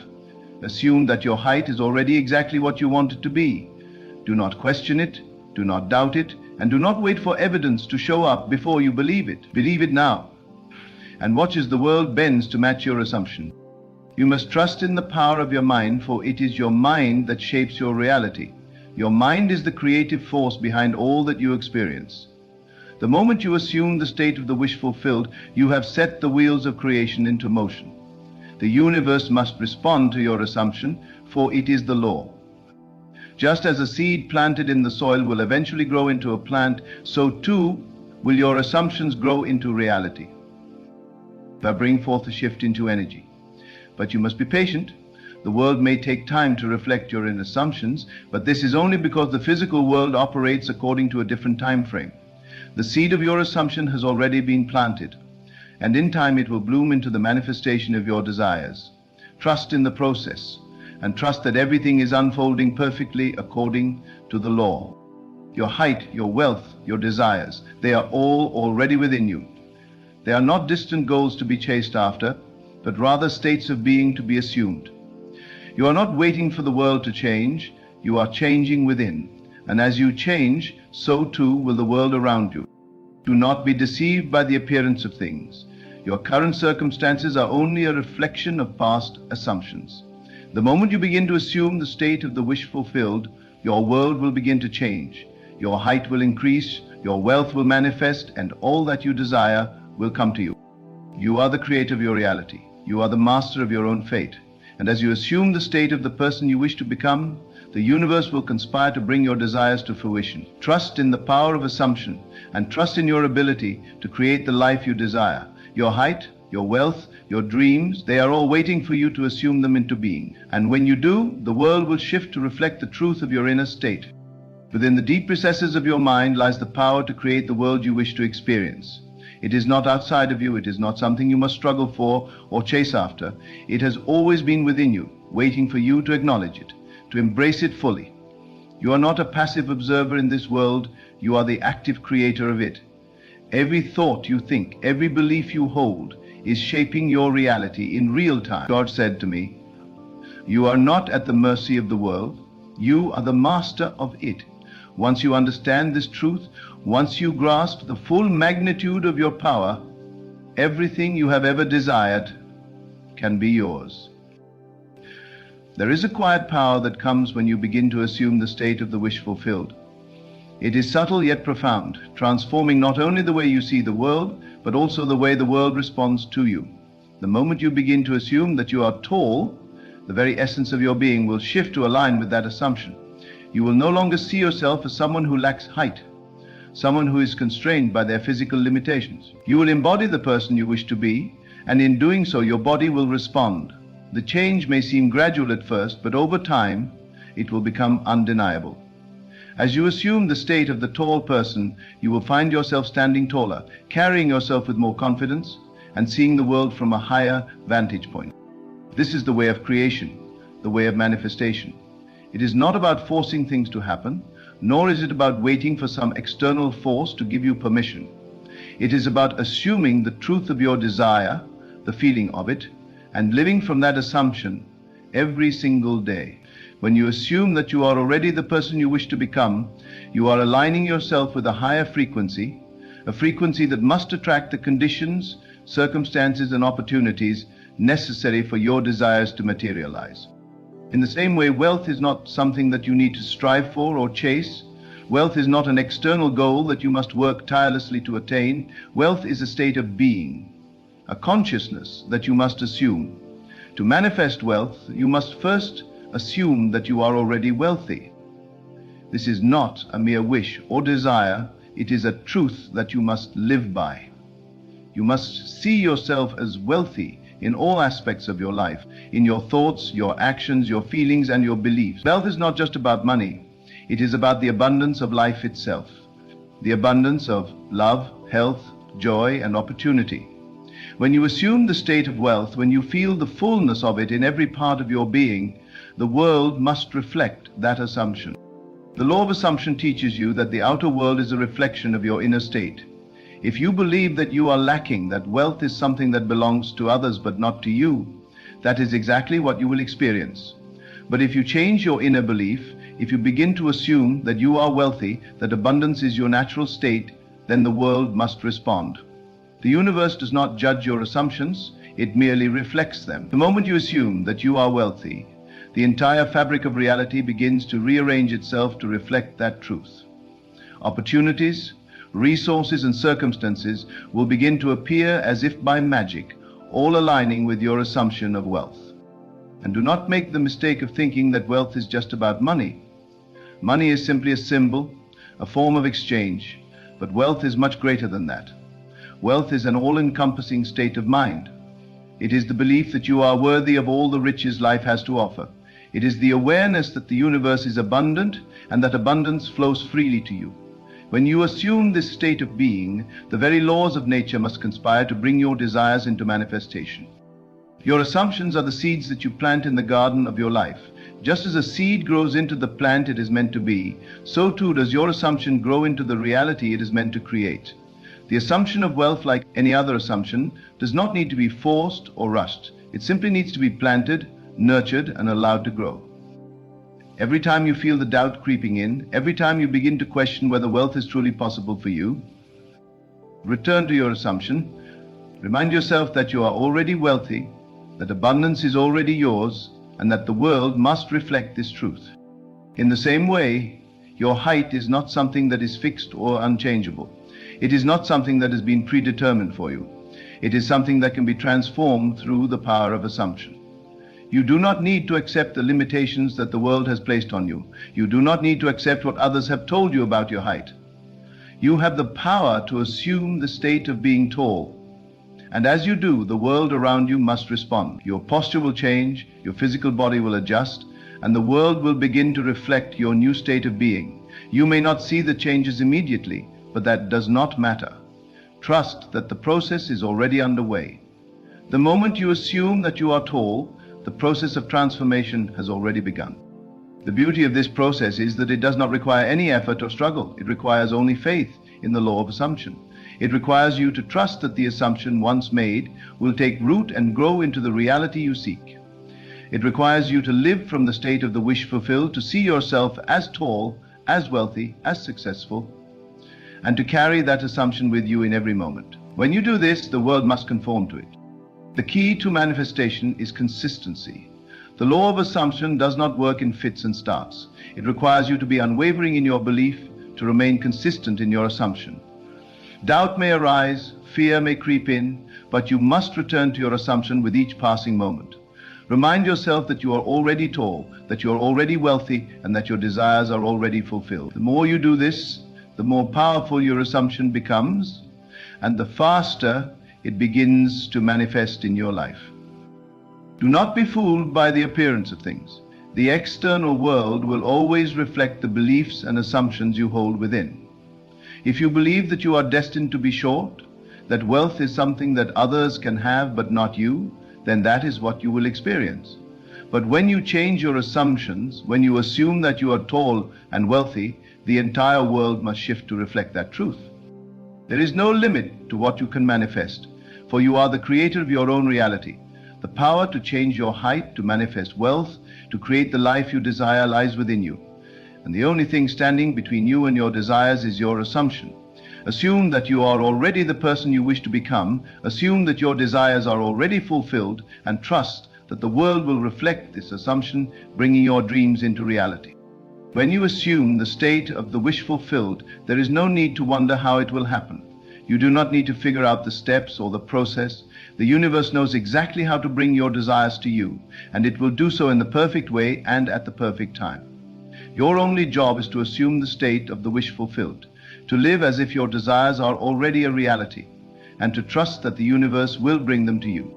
Assume that your height is already exactly what you want it to be. Do not question it, do not doubt it, and do not wait for evidence to show up before you believe it. Believe it now, and watch as the world bends to match your assumption. You must trust in the power of your mind, for it is your mind that shapes your reality. Your mind is the creative force behind all that you experience. The moment you assume the state of the wish fulfilled, you have set the wheels of creation into motion. The universe must respond to your assumption, for it is the law. Just as a seed planted in the soil will eventually grow into a plant, so too will your assumptions grow into reality. They bring forth a shift into energy. But you must be patient. The world may take time to reflect your inner assumptions, but this is only because the physical world operates according to a different time frame. The seed of your assumption has already been planted, and in time it will bloom into the manifestation of your desires. Trust in the process, and trust that everything is unfolding perfectly according to the law. Your height, your wealth, your desires, they are all already within you. They are not distant goals to be chased after, but rather states of being to be assumed. You are not waiting for the world to change, you are changing within. And as you change, so too will the world around you. Do not be deceived by the appearance of things. Your current circumstances are only a reflection of past assumptions. The moment you begin to assume the state of the wish fulfilled, your world will begin to change. Your height will increase, your wealth will manifest, and all that you desire will come to you. You are the creator of your reality. You are the master of your own fate. And as you assume the state of the person you wish to become, the universe will conspire to bring your desires to fruition. Trust in the power of assumption, and trust in your ability to create the life you desire. Your height, your wealth, your dreams, they are all waiting for you to assume them into being. And when you do, the world will shift to reflect the truth of your inner state. Within the deep recesses of your mind lies the power to create the world you wish to experience. It is not outside of you, it is not something you must struggle for or chase after. It has always been within you, waiting for you to acknowledge it, to embrace it fully. You are not a passive observer in this world, you are the active creator of it. Every thought you think, every belief you hold, is shaping your reality in real time. God said to me, "You are not at the mercy of the world, you are the master of it." Once you understand this truth, once you grasp the full magnitude of your power, everything you have ever desired can be yours. There is a quiet power that comes when you begin to assume the state of the wish fulfilled. It is subtle yet profound, transforming not only the way you see the world, but also the way the world responds to you. The moment you begin to assume that you are tall, the very essence of your being will shift to align with that assumption. You will no longer see yourself as someone who lacks height, someone who is constrained by their physical limitations. You will embody the person you wish to be, and in doing so your body will respond. The change may seem gradual at first, but over time it will become undeniable. As you assume the state of the tall person, you will find yourself standing taller, carrying yourself with more confidence, and seeing the world from a higher vantage point. This is the way of creation, the way of manifestation. It is not about forcing things to happen, nor is it about waiting for some external force to give you permission. It is about assuming the truth of your desire, the feeling of it, and living from that assumption every single day. When you assume that you are already the person you wish to become, you are aligning yourself with a higher frequency, a frequency that must attract the conditions, circumstances, and opportunities necessary for your desires to materialize. In the same way, wealth is not something that you need to strive for or chase. Wealth is not an external goal that you must work tirelessly to attain. Wealth is a state of being, a consciousness that you must assume. To manifest wealth, you must first assume that you are already wealthy. This is not a mere wish or desire, it is a truth that you must live by. You must see yourself as wealthy in all aspects of your life, in your thoughts, your actions, your feelings, and your beliefs. Wealth is not just about money, it is about the abundance of life itself, the abundance of love, health, joy, and opportunity. When you assume the state of wealth, when you feel the fullness of it in every part of your being, the world must reflect that assumption. The law of assumption teaches you that the outer world is a reflection of your inner state. If you believe that you are lacking, that wealth is something that belongs to others but not to you, that is exactly what you will experience. But if you change your inner belief, if you begin to assume that you are wealthy, that abundance is your natural state, then the world must respond. The universe does not judge your assumptions, it merely reflects them. The moment you assume that you are wealthy, the entire fabric of reality begins to rearrange itself to reflect that truth. Opportunities, resources, and circumstances will begin to appear as if by magic, all aligning with your assumption of wealth. And do not make the mistake of thinking that wealth is just about money. Money is simply a symbol, a form of exchange, but wealth is much greater than that. Wealth is an all-encompassing state of mind. It is the belief that you are worthy of all the riches life has to offer. It is the awareness that the universe is abundant and that abundance flows freely to you. When you assume this state of being, the very laws of nature must conspire to bring your desires into manifestation. Your assumptions are the seeds that you plant in the garden of your life. Just as a seed grows into the plant it is meant to be, so too does your assumption grow into the reality it is meant to create. The assumption of wealth, like any other assumption, does not need to be forced or rushed. It simply needs to be planted, nurtured, and allowed to grow. Every time you feel the doubt creeping in, every time you begin to question whether wealth is truly possible for you, return to your assumption. Remind yourself that you are already wealthy, that abundance is already yours, and that the world must reflect this truth. In the same way, your height is not something that is fixed or unchangeable. It is not something that has been predetermined for you. It is something that can be transformed through the power of assumption. You do not need to accept the limitations that the world has placed on you. You do not need to accept what others have told you about your height. You have the power to assume the state of being tall. And as you do, the world around you must respond. Your posture will change, your physical body will adjust, and the world will begin to reflect your new state of being. You may not see the changes immediately, but that does not matter. Trust that the process is already underway. The moment you assume that you are tall, the process of transformation has already begun. The beauty of this process is that it does not require any effort or struggle. It requires only faith in the law of assumption. It requires you to trust that the assumption once made will take root and grow into the reality you seek. It requires you to live from the state of the wish fulfilled, to see yourself as tall, as wealthy, as successful, and to carry that assumption with you in every moment. When you do this, the world must conform to it. The key to manifestation is consistency. The law of assumption does not work in fits and starts. It requires you to be unwavering in your belief, to remain consistent in your assumption. Doubt may arise, fear may creep in, but you must return to your assumption with each passing moment. Remind yourself that you are already tall, that you are already wealthy, and that your desires are already fulfilled. The more you do this, the more powerful your assumption becomes, and the faster it begins to manifest in your life. Do not be fooled by the appearance of things. The external world will always reflect the beliefs and assumptions you hold within. If you believe that you are destined to be short, that wealth is something that others can have but not you, then that is what you will experience. But when you change your assumptions, when you assume that you are tall and wealthy, the entire world must shift to reflect that truth. There is no limit to what you can manifest, for you are the creator of your own reality. The power to change your height, to manifest wealth, to create the life you desire lies within you. And the only thing standing between you and your desires is your assumption. Assume that you are already the person you wish to become. Assume that your desires are already fulfilled, and trust that the world will reflect this assumption, bringing your dreams into reality. When you assume the state of the wish fulfilled, there is no need to wonder how it will happen. You do not need to figure out the steps or the process. The universe knows exactly how to bring your desires to you, and it will do so in the perfect way and at the perfect time. Your only job is to assume the state of the wish fulfilled, to live as if your desires are already a reality, and to trust that the universe will bring them to you.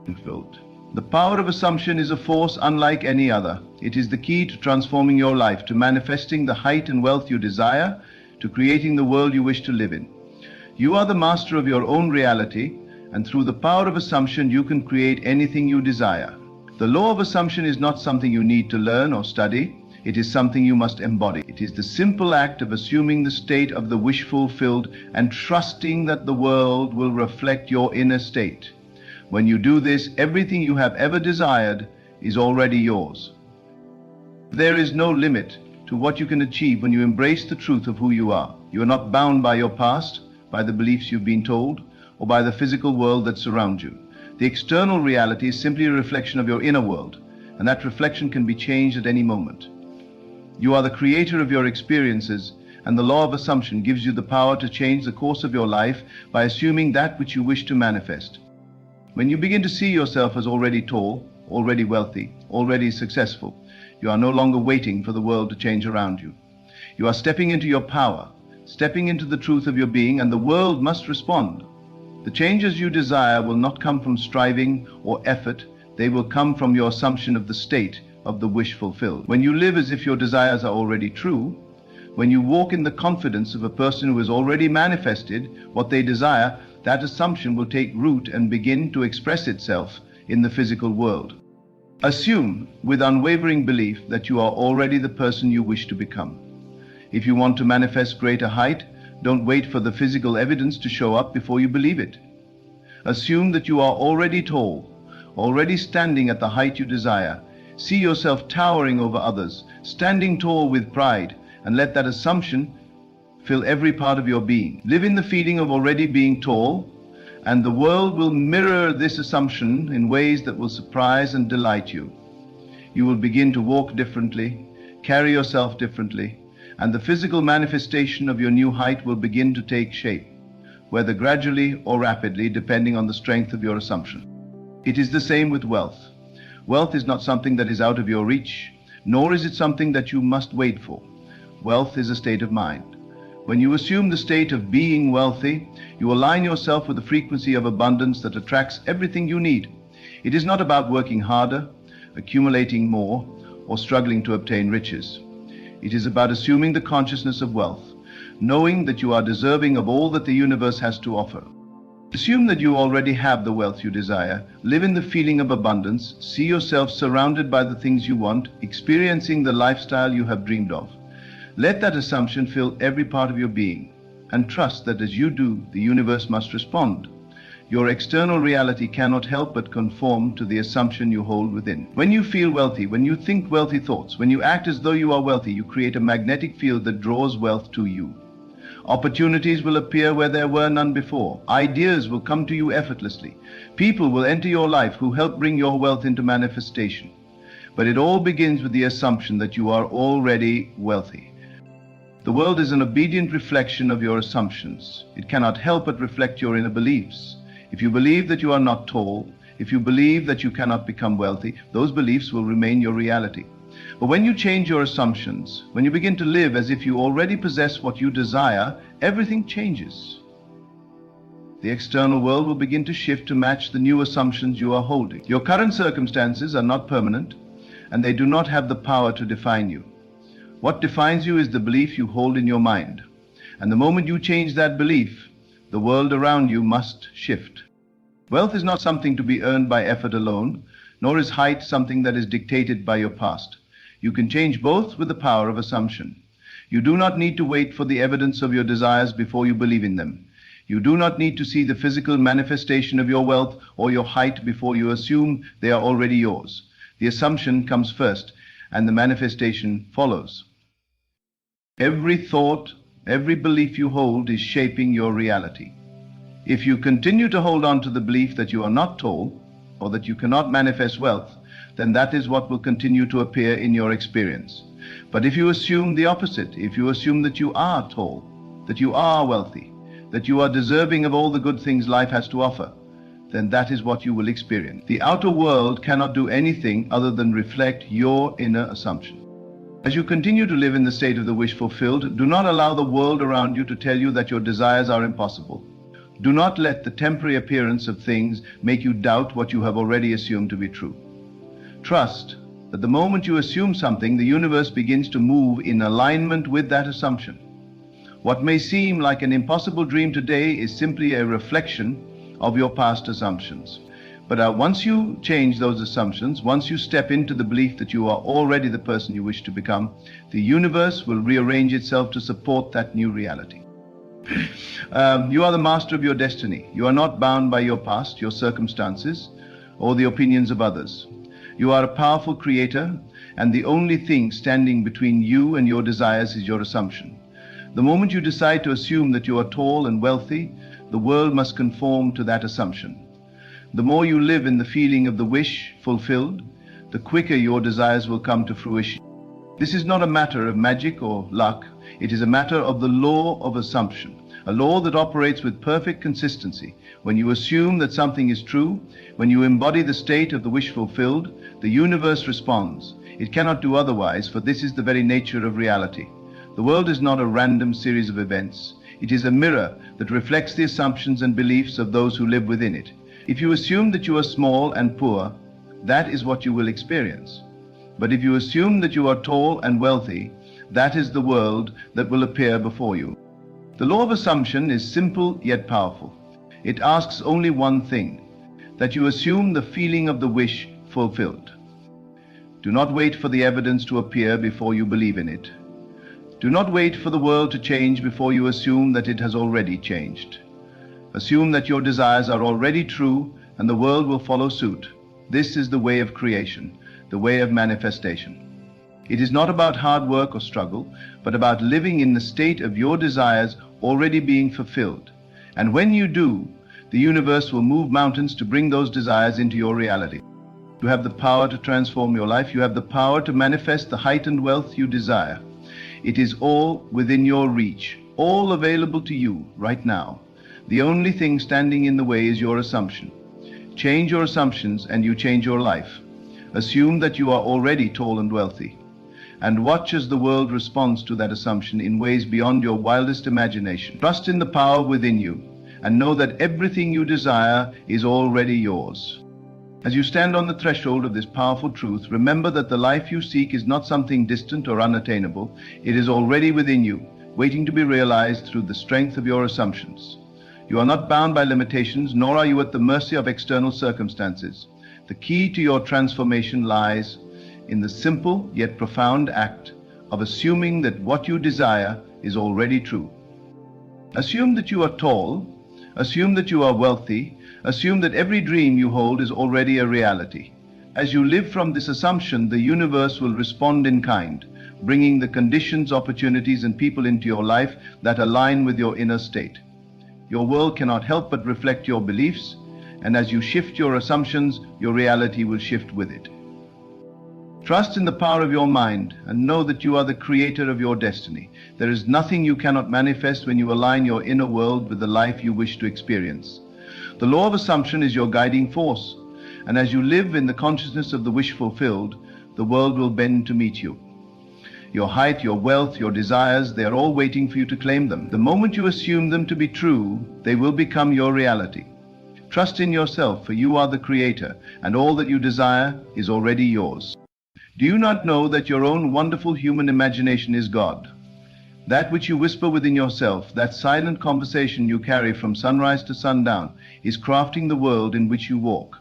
Fulfilled. The power of assumption is a force unlike any other. It is the key to transforming your life, to manifesting the height and wealth you desire, to creating the world you wish to live in. You are the master of your own reality, and through the power of assumption you can create anything you desire. The law of assumption is not something you need to learn or study. It is something you must embody. It is the simple act of assuming the state of the wish fulfilled and trusting that the world will reflect your inner state. When you do this, everything you have ever desired is already yours. There is no limit to what you can achieve when you embrace the truth of who you are. You are not bound by your past, by the beliefs you've been told, or by the physical world that surrounds you. The external reality is simply a reflection of your inner world, and that reflection can be changed at any moment. You are the creator of your experiences, and the law of assumption gives you the power to change the course of your life by assuming that which you wish to manifest. When you begin to see yourself as already tall, already wealthy, already successful, you are no longer waiting for the world to change around you. You are stepping into your power, stepping into the truth of your being, and the world must respond. The changes you desire will not come from striving or effort. They will come from your assumption of the state of the wish fulfilled. When you live as if your desires are already true, when you walk in the confidence of a person who has already manifested what they desire, that assumption will take root and begin to express itself in the physical world. Assume with unwavering belief that you are already the person you wish to become. If you want to manifest greater height, don't wait for the physical evidence to show up before you believe it. Assume that you are already tall, already standing at the height you desire. See yourself towering over others, standing tall with pride, and let that assumption fill every part of your being. Live in the feeling of already being tall, and the world will mirror this assumption in ways that will surprise and delight you. You will begin to walk differently, carry yourself differently, and the physical manifestation of your new height will begin to take shape, whether gradually or rapidly, depending on the strength of your assumption. It is the same with wealth. Wealth is not something that is out of your reach, nor is it something that you must wait for. Wealth is a state of mind. When you assume the state of being wealthy, you align yourself with the frequency of abundance that attracts everything you need. It is not about working harder, accumulating more, or struggling to obtain riches. It is about assuming the consciousness of wealth, knowing that you are deserving of all that the universe has to offer. Assume that you already have the wealth you desire. Live in the feeling of abundance. See yourself surrounded by the things you want, experiencing the lifestyle you have dreamed of. Let that assumption fill every part of your being, and trust that as you do, the universe must respond. Your external reality cannot help but conform to the assumption you hold within. When you feel wealthy, when you think wealthy thoughts, when you act as though you are wealthy, you create a magnetic field that draws wealth to you. Opportunities will appear where there were none before. Ideas will come to you effortlessly. People will enter your life who help bring your wealth into manifestation. But it all begins with the assumption that you are already wealthy. The world is an obedient reflection of your assumptions. It cannot help but reflect your inner beliefs. If you believe that you are not tall, if you believe that you cannot become wealthy, those beliefs will remain your reality. But when you change your assumptions, when you begin to live as if you already possess what you desire, everything changes. The external world will begin to shift to match the new assumptions you are holding. Your current circumstances are not permanent, and they do not have the power to define you. What defines you is the belief you hold in your mind. And the moment you change that belief, the world around you must shift. Wealth is not something to be earned by effort alone, nor is height something that is dictated by your past. You can change both with the power of assumption. You do not need to wait for the evidence of your desires before you believe in them. You do not need to see the physical manifestation of your wealth or your height before you assume they are already yours. The assumption comes first, and the manifestation follows. Every thought, every belief you hold is shaping your reality. If you continue to hold on to the belief that you are not tall, or that you cannot manifest wealth, then that is what will continue to appear in your experience. But if you assume the opposite, if you assume that you are tall, that you are wealthy, that you are deserving of all the good things life has to offer, then that is what you will experience. The outer world cannot do anything other than reflect your inner assumption. As you continue to live in the state of the wish fulfilled, do not allow the world around you to tell you that your desires are impossible. Do not let the temporary appearance of things make you doubt what you have already assumed to be true. Trust that the moment you assume something, the universe begins to move in alignment with that assumption. What may seem like an impossible dream today is simply a reflection of your past assumptions. But once you change those assumptions, once you step into the belief that you are already the person you wish to become, the universe will rearrange itself to support that new reality. You are the master of your destiny. You are not bound by your past, your circumstances, or the opinions of others. You are a powerful creator, and the only thing standing between you and your desires is your assumption. The moment you decide to assume that you are tall and wealthy, the world must conform to that assumption. The more you live in the feeling of the wish fulfilled, the quicker your desires will come to fruition. This is not a matter of magic or luck. It is a matter of the law of assumption, a law that operates with perfect consistency. When you assume that something is true, when you embody the state of the wish fulfilled, the universe responds. It cannot do otherwise, for this is the very nature of reality. The world is not a random series of events. It is a mirror that reflects the assumptions and beliefs of those who live within it. If you assume that you are small and poor, that is what you will experience. But if you assume that you are tall and wealthy, that is the world that will appear before you. The law of assumption is simple yet powerful. It asks only one thing, that you assume the feeling of the wish fulfilled. Do not wait for the evidence to appear before you believe in it. Do not wait for the world to change before you assume that it has already changed. Assume that your desires are already true, and the world will follow suit. This is the way of creation, the way of manifestation. It is not about hard work or struggle, but about living in the state of your desires already being fulfilled. And when you do, the universe will move mountains to bring those desires into your reality. You have the power to transform your life. You have the power to manifest the heightened wealth you desire. It is all within your reach, all available to you right now. The only thing standing in the way is your assumption. Change your assumptions and you change your life. Assume that you are already tall and wealthy, and watch as the world responds to that assumption in ways beyond your wildest imagination. Trust in the power within you, and know that everything you desire is already yours. As you stand on the threshold of this powerful truth, remember that the life you seek is not something distant or unattainable. It is already within you, waiting to be realized through the strength of your assumptions. You are not bound by limitations, nor are you at the mercy of external circumstances. The key to your transformation lies in the simple yet profound act of assuming that what you desire is already true. Assume that you are tall, assume that you are wealthy, assume that every dream you hold is already a reality. As you live from this assumption, the universe will respond in kind, bringing the conditions, opportunities, and people into your life that align with your inner state. Your world cannot help but reflect your beliefs, and as you shift your assumptions, your reality will shift with it. Trust in the power of your mind and know that you are the creator of your destiny. There is nothing you cannot manifest when you align your inner world with the life you wish to experience. The law of assumption is your guiding force, and as you live in the consciousness of the wish fulfilled, the world will bend to meet you. Your height, your wealth, your desires, they are all waiting for you to claim them. The moment you assume them to be true, they will become your reality. Trust in yourself, for you are the creator, and all that you desire is already yours. Do you not know that your own wonderful human imagination is God? That which you whisper within yourself, that silent conversation you carry from sunrise to sundown, is crafting the world in which you walk.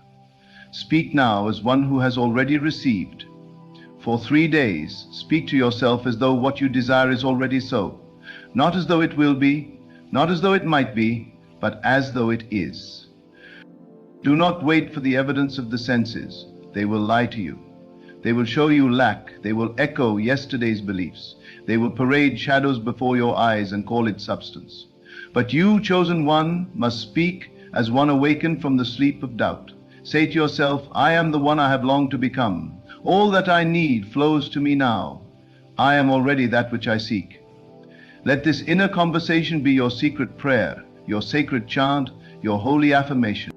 Speak now as one who has already received. For 3 days, speak to yourself as though what you desire is already so. Not as though it will be, not as though it might be, but as though it is. Do not wait for the evidence of the senses. They will lie to you. They will show you lack. They will echo yesterday's beliefs. They will parade shadows before your eyes and call it substance. But you, chosen one, must speak as one awakened from the sleep of doubt. Say to yourself, I am the one I have longed to become. All that I need flows to me now. I am already that which I seek. Let this inner conversation be your secret prayer, your sacred chant, your holy affirmation.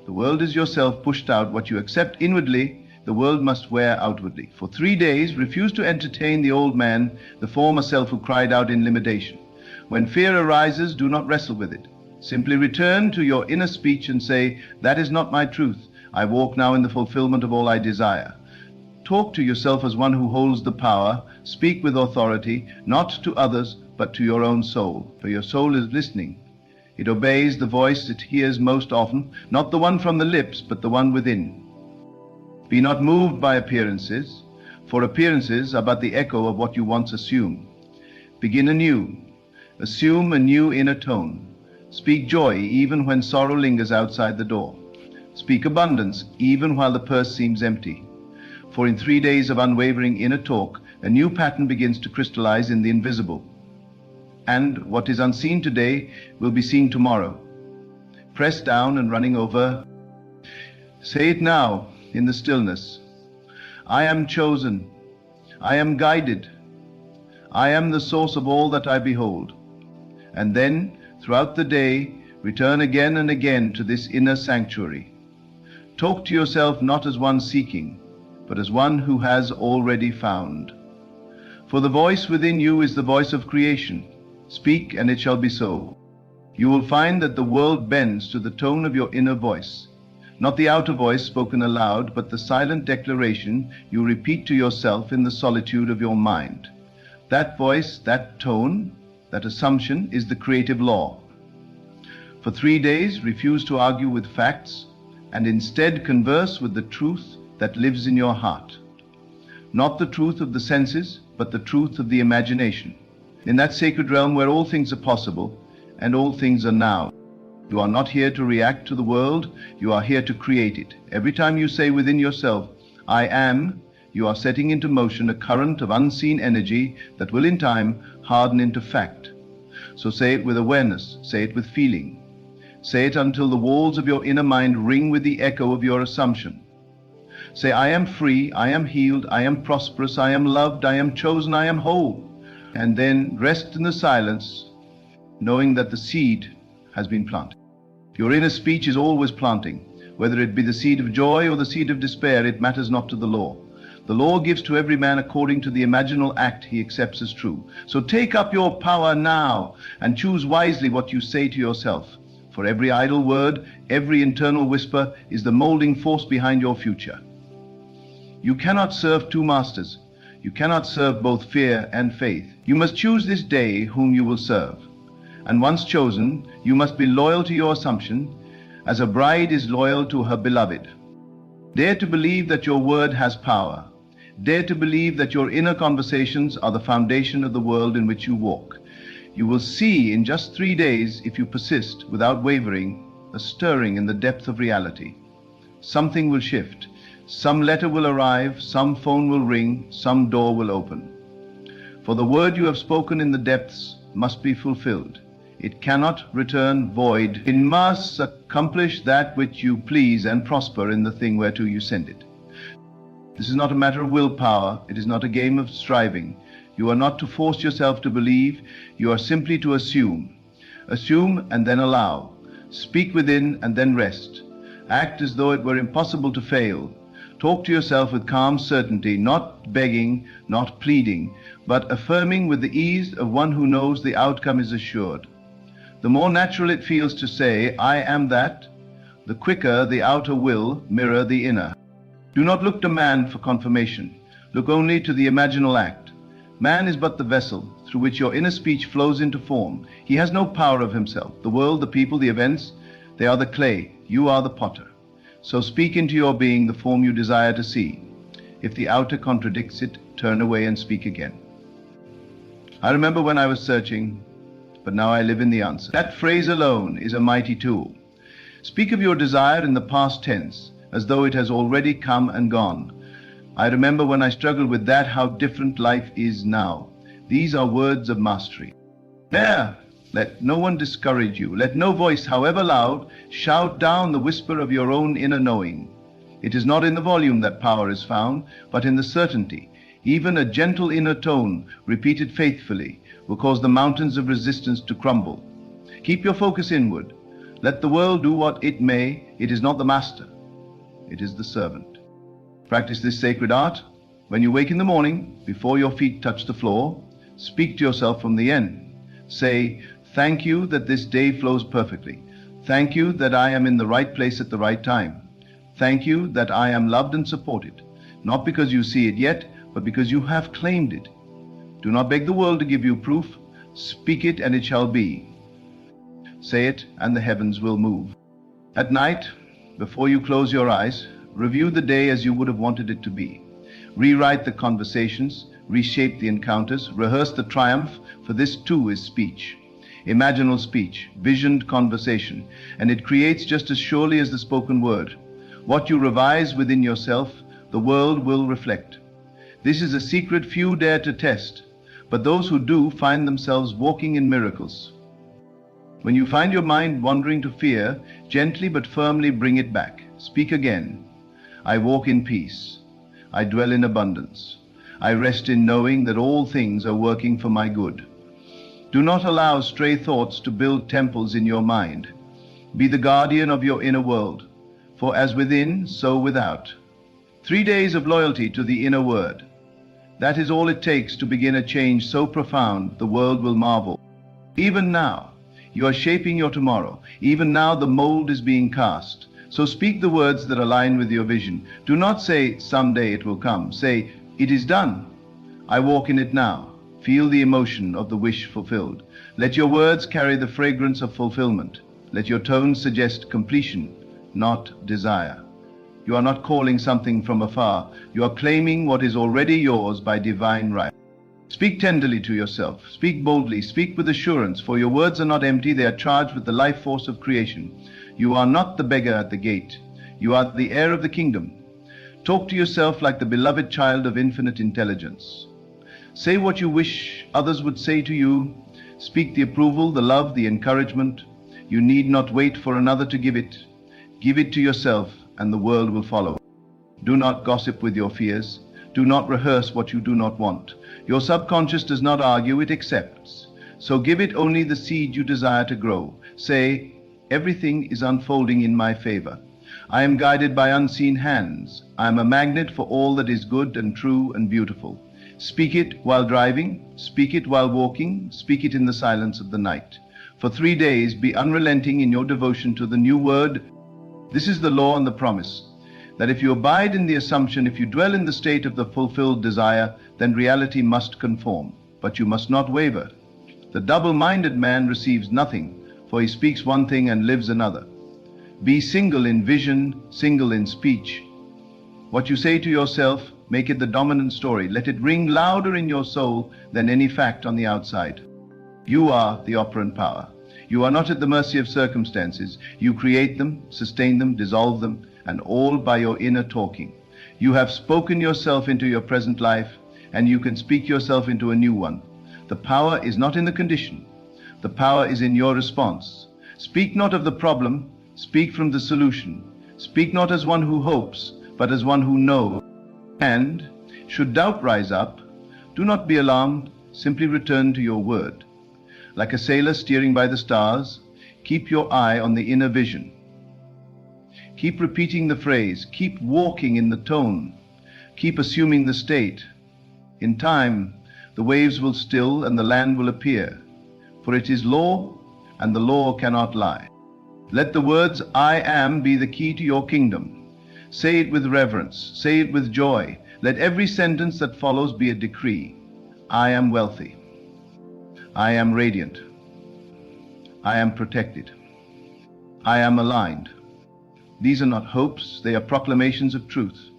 The world is yourself pushed out. What you accept inwardly, the world must wear outwardly. For 3 days, refuse to entertain the old man, the former self who cried out in limitation. When fear arises, do not wrestle with it. Simply return to your inner speech and say, that is not my truth. I walk now in the fulfillment of all I desire. Talk to yourself as one who holds the power. Speak with authority, not to others, but to your own soul. For your soul is listening. It obeys the voice it hears most often, not the one from the lips, but the one within. Be not moved by appearances, for appearances are but the echo of what you once assumed. Begin anew. Assume a new inner tone. Speak joy even when sorrow lingers outside the door. Speak abundance even while the purse seems empty. For in 3 days of unwavering inner talk, a new pattern begins to crystallize in the invisible. And what is unseen today will be seen tomorrow. Pressed down and running over. Say it now in the stillness. I am chosen. I am guided. I am the source of all that I behold. And then, throughout the day, return again and again to this inner sanctuary. Talk to yourself not as one seeking, but as one who has already found. For the voice within you is the voice of creation. Speak, and it shall be so. You will find that the world bends to the tone of your inner voice. Not the outer voice spoken aloud, but the silent declaration you repeat to yourself in the solitude of your mind. That voice, that tone, that assumption is the creative law. For 3 days, refuse to argue with facts, and instead converse with the truth that lives in your heart. Not the truth of the senses, but the truth of the imagination. In that sacred realm where all things are possible, and all things are now. You are not here to react to the world, you are here to create it. Every time you say within yourself, I am, you are setting into motion a current of unseen energy that will in time harden into fact. So say it with awareness, say it with feeling. Say it until the walls of your inner mind ring with the echo of your assumption. Say, I am free, I am healed, I am prosperous, I am loved, I am chosen, I am whole. And then rest in the silence, knowing that the seed has been planted. Your inner speech is always planting. Whether it be the seed of joy or the seed of despair, it matters not to the law. The law gives to every man according to the imaginal act he accepts as true. So take up your power now and choose wisely what you say to yourself. For every idle word, every internal whisper is the molding force behind your future. You cannot serve two masters. You cannot serve both fear and faith. You must choose this day whom you will serve. And once chosen, you must be loyal to your assumption, as a bride is loyal to her beloved. Dare to believe that your word has power. Dare to believe that your inner conversations are the foundation of the world in which you walk. You will see in just 3 days, if you persist without wavering, a stirring in the depth of reality. Something will shift. Some letter will arrive, some phone will ring, some door will open. For the word you have spoken in the depths must be fulfilled. It cannot return void. It must accomplish that which you please and prosper in the thing whereto you send it. This is not a matter of willpower. It is not a game of striving. You are not to force yourself to believe. You are simply to assume. Assume and then allow. Speak within and then rest. Act as though it were impossible to fail. Talk to yourself with calm certainty, not begging, not pleading, but affirming with the ease of one who knows the outcome is assured. The more natural it feels to say, I am that, the quicker the outer will mirror the inner. Do not look to man for confirmation. Look only to the imaginal act. Man is but the vessel through which your inner speech flows into form. He has no power of himself. The world, the people, the events, they are the clay. You are the potter. So speak into your being the form you desire to see. If the outer contradicts it, turn away and speak again. I remember when I was searching, but now I live in the answer. That phrase alone is a mighty tool. Speak of your desire in the past tense, as though it has already come and gone. I remember when I struggled with that, how different life is now. These are words of mastery. There, let no one discourage you. Let no voice, however loud, shout down the whisper of your own inner knowing. It is not in the volume that power is found, but in the certainty. Even a gentle inner tone, repeated faithfully, will cause the mountains of resistance to crumble. Keep your focus inward. Let the world do what it may. It is not the master. It is the servant. Practice this sacred art. When you wake in the morning, before your feet touch the floor, speak to yourself from the end. Say, thank you that this day flows perfectly. Thank you that I am in the right place at the right time. Thank you that I am loved and supported, not because you see it yet, but because you have claimed it. Do not beg the world to give you proof. Speak it and it shall be. Say it and the heavens will move. At night, before you close your eyes, review the day as you would have wanted it to be. Rewrite the conversations, reshape the encounters, rehearse the triumph, for this too is speech. Imaginal speech, visioned conversation, and it creates just as surely as the spoken word. What you revise within yourself, the world will reflect. This is a secret few dare to test, but those who do find themselves walking in miracles. When you find your mind wandering to fear, gently but firmly bring it back. Speak again. I walk in peace. I dwell in abundance. I rest in knowing that all things are working for my good. Do not allow stray thoughts to build temples in your mind. Be the guardian of your inner world, for as within, so without. 3 days of loyalty to the inner word. That is all it takes to begin a change so profound the world will marvel. Even now, you are shaping your tomorrow. Even now the mold is being cast. So speak the words that align with your vision. Do not say, someday it will come. Say, it is done. I walk in it now. Feel the emotion of the wish fulfilled. Let your words carry the fragrance of fulfillment. Let your tones suggest completion, not desire. You are not calling something from afar. You are claiming what is already yours by divine right. Speak tenderly to yourself. Speak boldly. Speak with assurance, for your words are not empty. They are charged with the life force of creation. You are not the beggar at the gate. You are the heir of the kingdom. Talk to yourself like the beloved child of infinite intelligence. Say what you wish others would say to you. Speak the approval, the love, the encouragement. You need not wait for another to give it. Give it to yourself, and the world will follow. Do not gossip with your fears. Do not rehearse what you do not want. Your subconscious does not argue, it accepts. So give it only the seed you desire to grow. Say, everything is unfolding in my favor. I am guided by unseen hands. I am a magnet for all that is good and true and beautiful. Speak it while driving. Speak it while walking. Speak it in the silence of the night. For 3 days, be unrelenting in your devotion to the new word. This is the law and the promise, that if you abide in the assumption, if you dwell in the state of the fulfilled desire, then reality must conform. But you must not waver. The double-minded man receives nothing, for he speaks one thing and lives another. Be single in vision, single in speech. What you say to yourself, make it the dominant story. Let it ring louder in your soul than any fact on the outside. You are the operant power. You are not at the mercy of circumstances. You create them, sustain them, dissolve them, and all by your inner talking. You have spoken yourself into your present life, and you can speak yourself into a new one. The power is not in the condition. The power is in your response. Speak not of the problem, speak from the solution. Speak not as one who hopes, but as one who knows. And, should doubt rise up, do not be alarmed, simply return to your word. Like a sailor steering by the stars, keep your eye on the inner vision. Keep repeating the phrase, keep walking in the tone, keep assuming the state. In time, the waves will still and the land will appear, for it is law, and the law cannot lie. Let the words I am be the key to your kingdom. Say it with reverence, say it with joy. Let every sentence that follows be a decree. I am wealthy. I am radiant. I am protected. I am aligned. These are not hopes, they are proclamations of truth.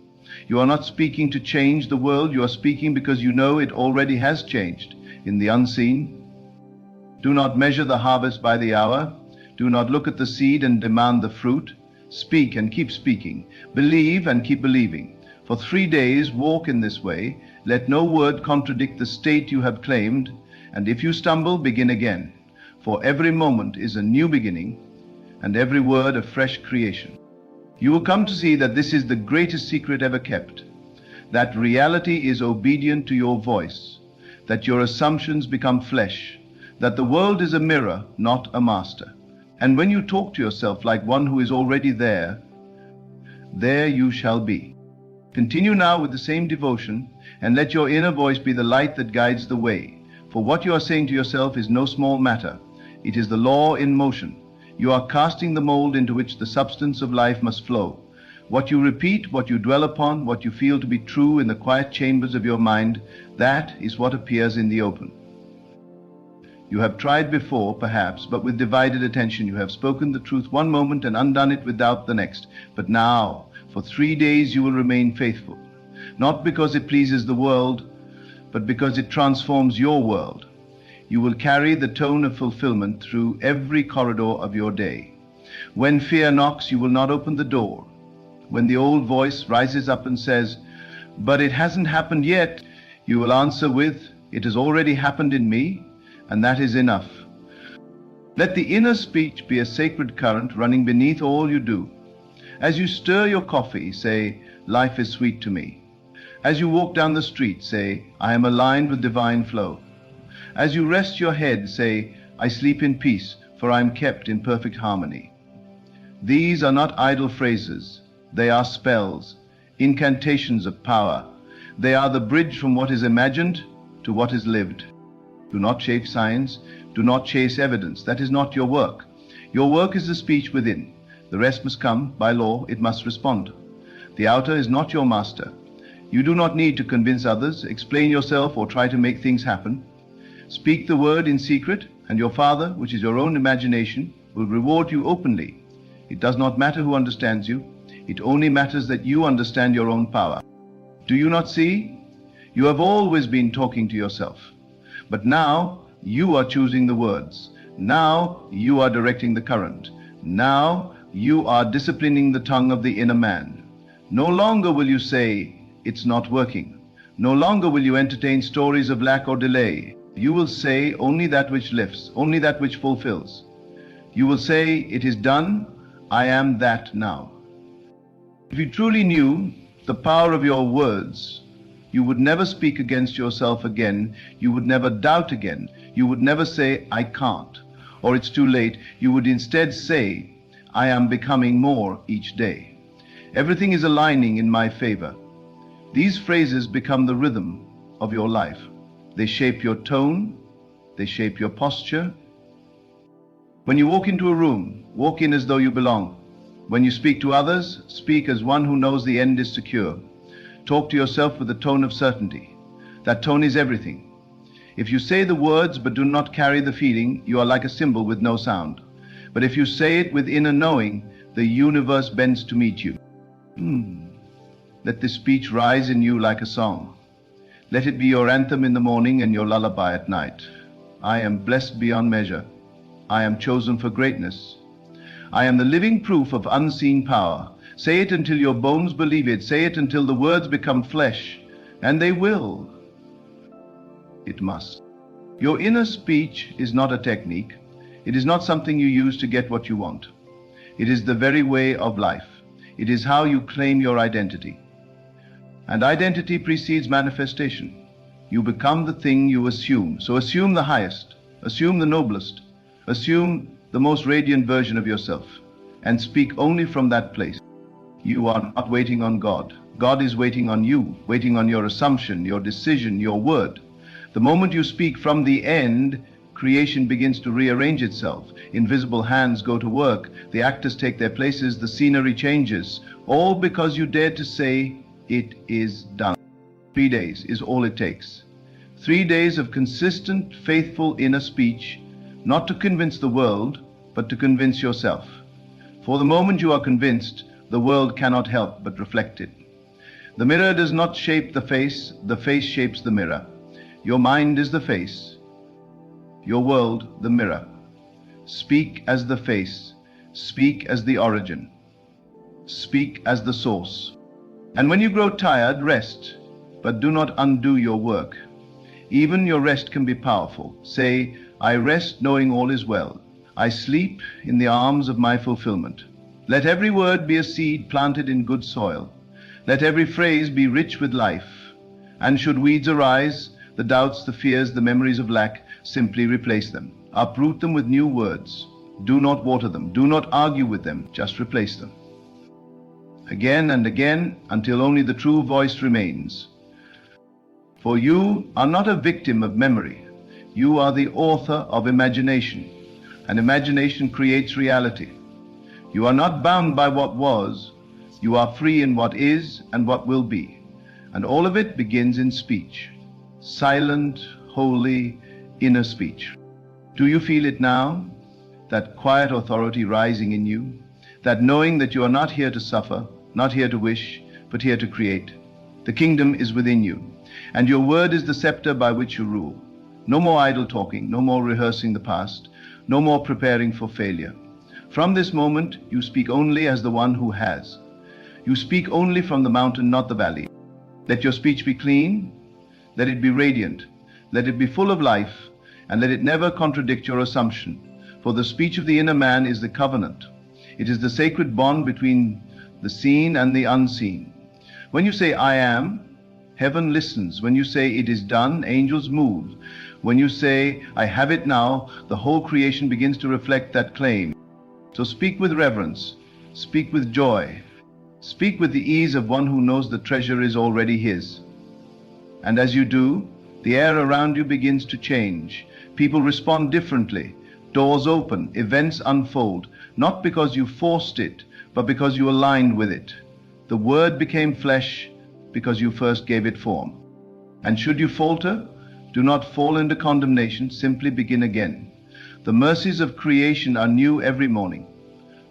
You are not speaking to change the world, you are speaking because you know it already has changed in the unseen. Do not measure the harvest by the hour. Do not look at the seed and demand the fruit. Speak and keep speaking. Believe and keep believing. For 3 days walk in this way. Let no word contradict the state you have claimed. And if you stumble, begin again. For every moment is a new beginning, and every word a fresh creation. You will come to see that this is the greatest secret ever kept. That reality is obedient to your voice. That your assumptions become flesh. That the world is a mirror, not a master. And when you talk to yourself like one who is already there you shall be. Continue now with the same devotion, and let your inner voice be the light that guides the way. For what you are saying to yourself is no small matter. It is the law in motion. You are casting the mold into which the substance of life must flow. What you repeat, what you dwell upon, what you feel to be true in the quiet chambers of your mind, that is what appears in the open. You have tried before, perhaps, but with divided attention. You have spoken the truth one moment and undone it with doubt the next. But now, for 3 days you will remain faithful, not because it pleases the world, but because it transforms your world. You will carry the tone of fulfillment through every corridor of your day. When fear knocks, you will not open the door. When the old voice rises up and says, "But it hasn't happened yet," you will answer with, "It has already happened in me, and that is enough." Let the inner speech be a sacred current running beneath all you do. As you stir your coffee, say, "Life is sweet to me." As you walk down the street, say, "I am aligned with divine flow." As you rest your head, say, "I sleep in peace, for I am kept in perfect harmony." These are not idle phrases. They are spells, incantations of power. They are the bridge from what is imagined to what is lived. Do not chase science. Do not chase evidence. That is not your work. Your work is the speech within. The rest must come. By law, it must respond. The outer is not your master. You do not need to convince others, explain yourself, or try to make things happen. Speak the word in secret, and your Father, which is your own imagination, will reward you openly. It does not matter who understands you. It only matters that you understand your own power. Do you not see? You have always been talking to yourself. But now you are choosing the words. Now you are directing the current. Now you are disciplining the tongue of the inner man. No longer will you say, "It's not working." No longer will you entertain stories of lack or delay. You will say only that which lifts, only that which fulfills. You will say, "It is done. I am that now." If you truly knew the power of your words, you would never speak against yourself again. You would never doubt again. You would never say, "I can't," or "It's too late." You would instead say, "I am becoming more each day. Everything is aligning in my favor." These phrases become the rhythm of your life. They shape your tone. They shape your posture. When you walk into a room, walk in as though you belong. When you speak to others, speak as one who knows the end is secure. Talk to yourself with a tone of certainty. That tone is everything. If you say the words but do not carry the feeling, you are like a cymbal with no sound. But if you say it with inner knowing, the universe bends to meet you. Let this speech rise in you like a song. Let it be your anthem in the morning and your lullaby at night. I am blessed beyond measure. I am chosen for greatness. I am the living proof of unseen power. Say it until your bones believe it. Say it until the words become flesh. And they will. It must. Your inner speech is not a technique. It is not something you use to get what you want. It is the very way of life. It is how you claim your identity. And identity precedes manifestation. You become the thing you assume. So assume the highest, assume the noblest, assume the most radiant version of yourself, and speak only from that place. You are not waiting on God. God is waiting on you, waiting on your assumption, your decision, your word. The moment you speak from the end, creation begins to rearrange itself. Invisible hands go to work. The actors take their places. The scenery changes. All because you dared to say, it is done. 3 days is all it takes. 3 days of consistent, faithful inner speech, not to convince the world, but to convince yourself. For the moment you are convinced, the world cannot help but reflect it. The mirror does not shape the face shapes the mirror. Your mind is the face, your world the mirror. Speak as the face, speak as the origin, speak as the source. And when you grow tired, rest, but do not undo your work. Even your rest can be powerful. Say, I rest knowing all is well. I sleep in the arms of my fulfillment. Let every word be a seed planted in good soil. Let every phrase be rich with life. And should weeds arise, the doubts, the fears, the memories of lack, simply replace them. Uproot them with new words. Do not water them. Do not argue with them. Just replace them. Again and again, until only the true voice remains. For you are not a victim of memory. You are the author of imagination, and imagination creates reality. You are not bound by what was. You are free in what is and what will be. And all of it begins in speech. Silent, holy, inner speech. Do you feel it now? That quiet authority rising in you? That knowing that you are not here to suffer, not here to wish, but here to create. The kingdom is within you, and your word is the scepter by which you rule. No more idle talking, no more rehearsing the past, no more preparing for failure. From this moment, you speak only as the one who has. You speak only from the mountain, not the valley. Let your speech be clean, let it be radiant, let it be full of life, and let it never contradict your assumption. For the speech of the inner man is the covenant. It is the sacred bond between the seen and the unseen. When you say, I am, heaven listens. When you say, it is done, angels move. When you say, I have it now, the whole creation begins to reflect that claim. So speak with reverence, speak with joy, speak with the ease of one who knows the treasure is already his. And as you do, the air around you begins to change. People respond differently. Doors open, events unfold, not because you forced it, but because you aligned with it. The word became flesh because you first gave it form. And should you falter, do not fall into condemnation, simply begin again. The mercies of creation are new every morning.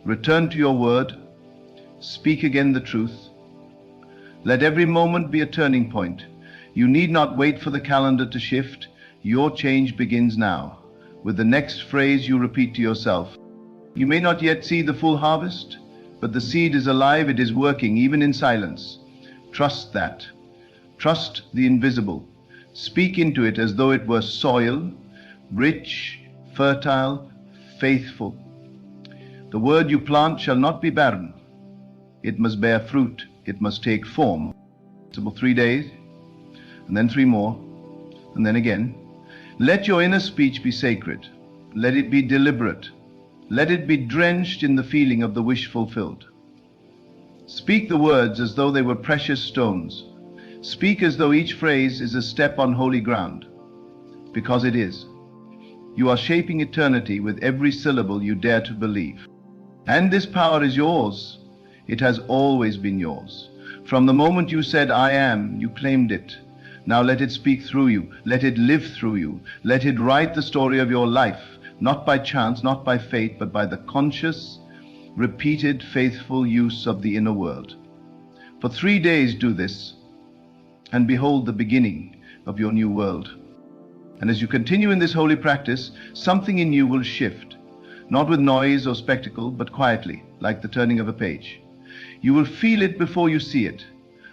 Return to your word, speak again the truth. Let every moment be a turning point. You need not wait for the calendar to shift. Your change begins now. With the next phrase you repeat to yourself. You may not yet see the full harvest, but the seed is alive, it is working, even in silence. Trust that. Trust the invisible. Speak into it as though it were soil, rich, fertile, faithful. The word you plant shall not be barren. It must bear fruit. It must take form. It's about 3 days, and then 3 more, and then again. Let your inner speech be sacred. Let it be deliberate. Let it be drenched in the feeling of the wish fulfilled. Speak the words as though they were precious stones. Speak as though each phrase is a step on holy ground, because it is. You are shaping eternity with every syllable you dare to believe. And this power is yours. It has always been yours. From the moment you said, I am, you claimed it. Now let it speak through you. Let it live through you. Let it write the story of your life, not by chance, not by fate, but by the conscious, repeated, faithful use of the inner world. For 3 days do this, and behold the beginning of your new world. And as you continue in this holy practice, something in you will shift, not with noise or spectacle, but quietly, like the turning of a page. You will feel it before you see it,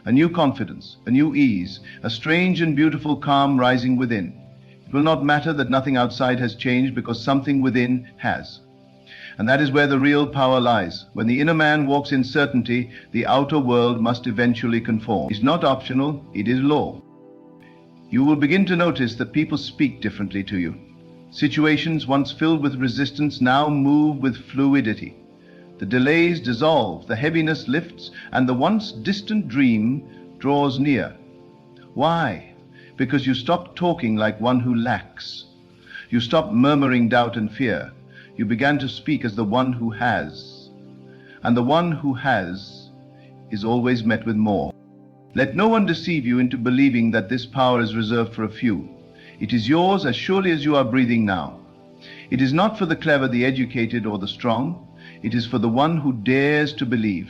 a new confidence, a new ease, a strange and beautiful calm rising within. It will not matter that nothing outside has changed, because something within has. And that is where the real power lies. When the inner man walks in certainty, the outer world must eventually conform. It's not optional, it is law. You will begin to notice that people speak differently to you. Situations once filled with resistance now move with fluidity. The delays dissolve, the heaviness lifts, and the once distant dream draws near. Why? Because you stop talking like one who lacks. You stop murmuring doubt and fear. You began to speak as the one who has. And the one who has is always met with more. Let no one deceive you into believing that this power is reserved for a few. It is yours as surely as you are breathing now. It is not for the clever, the educated, or the strong. It is for the one who dares to believe,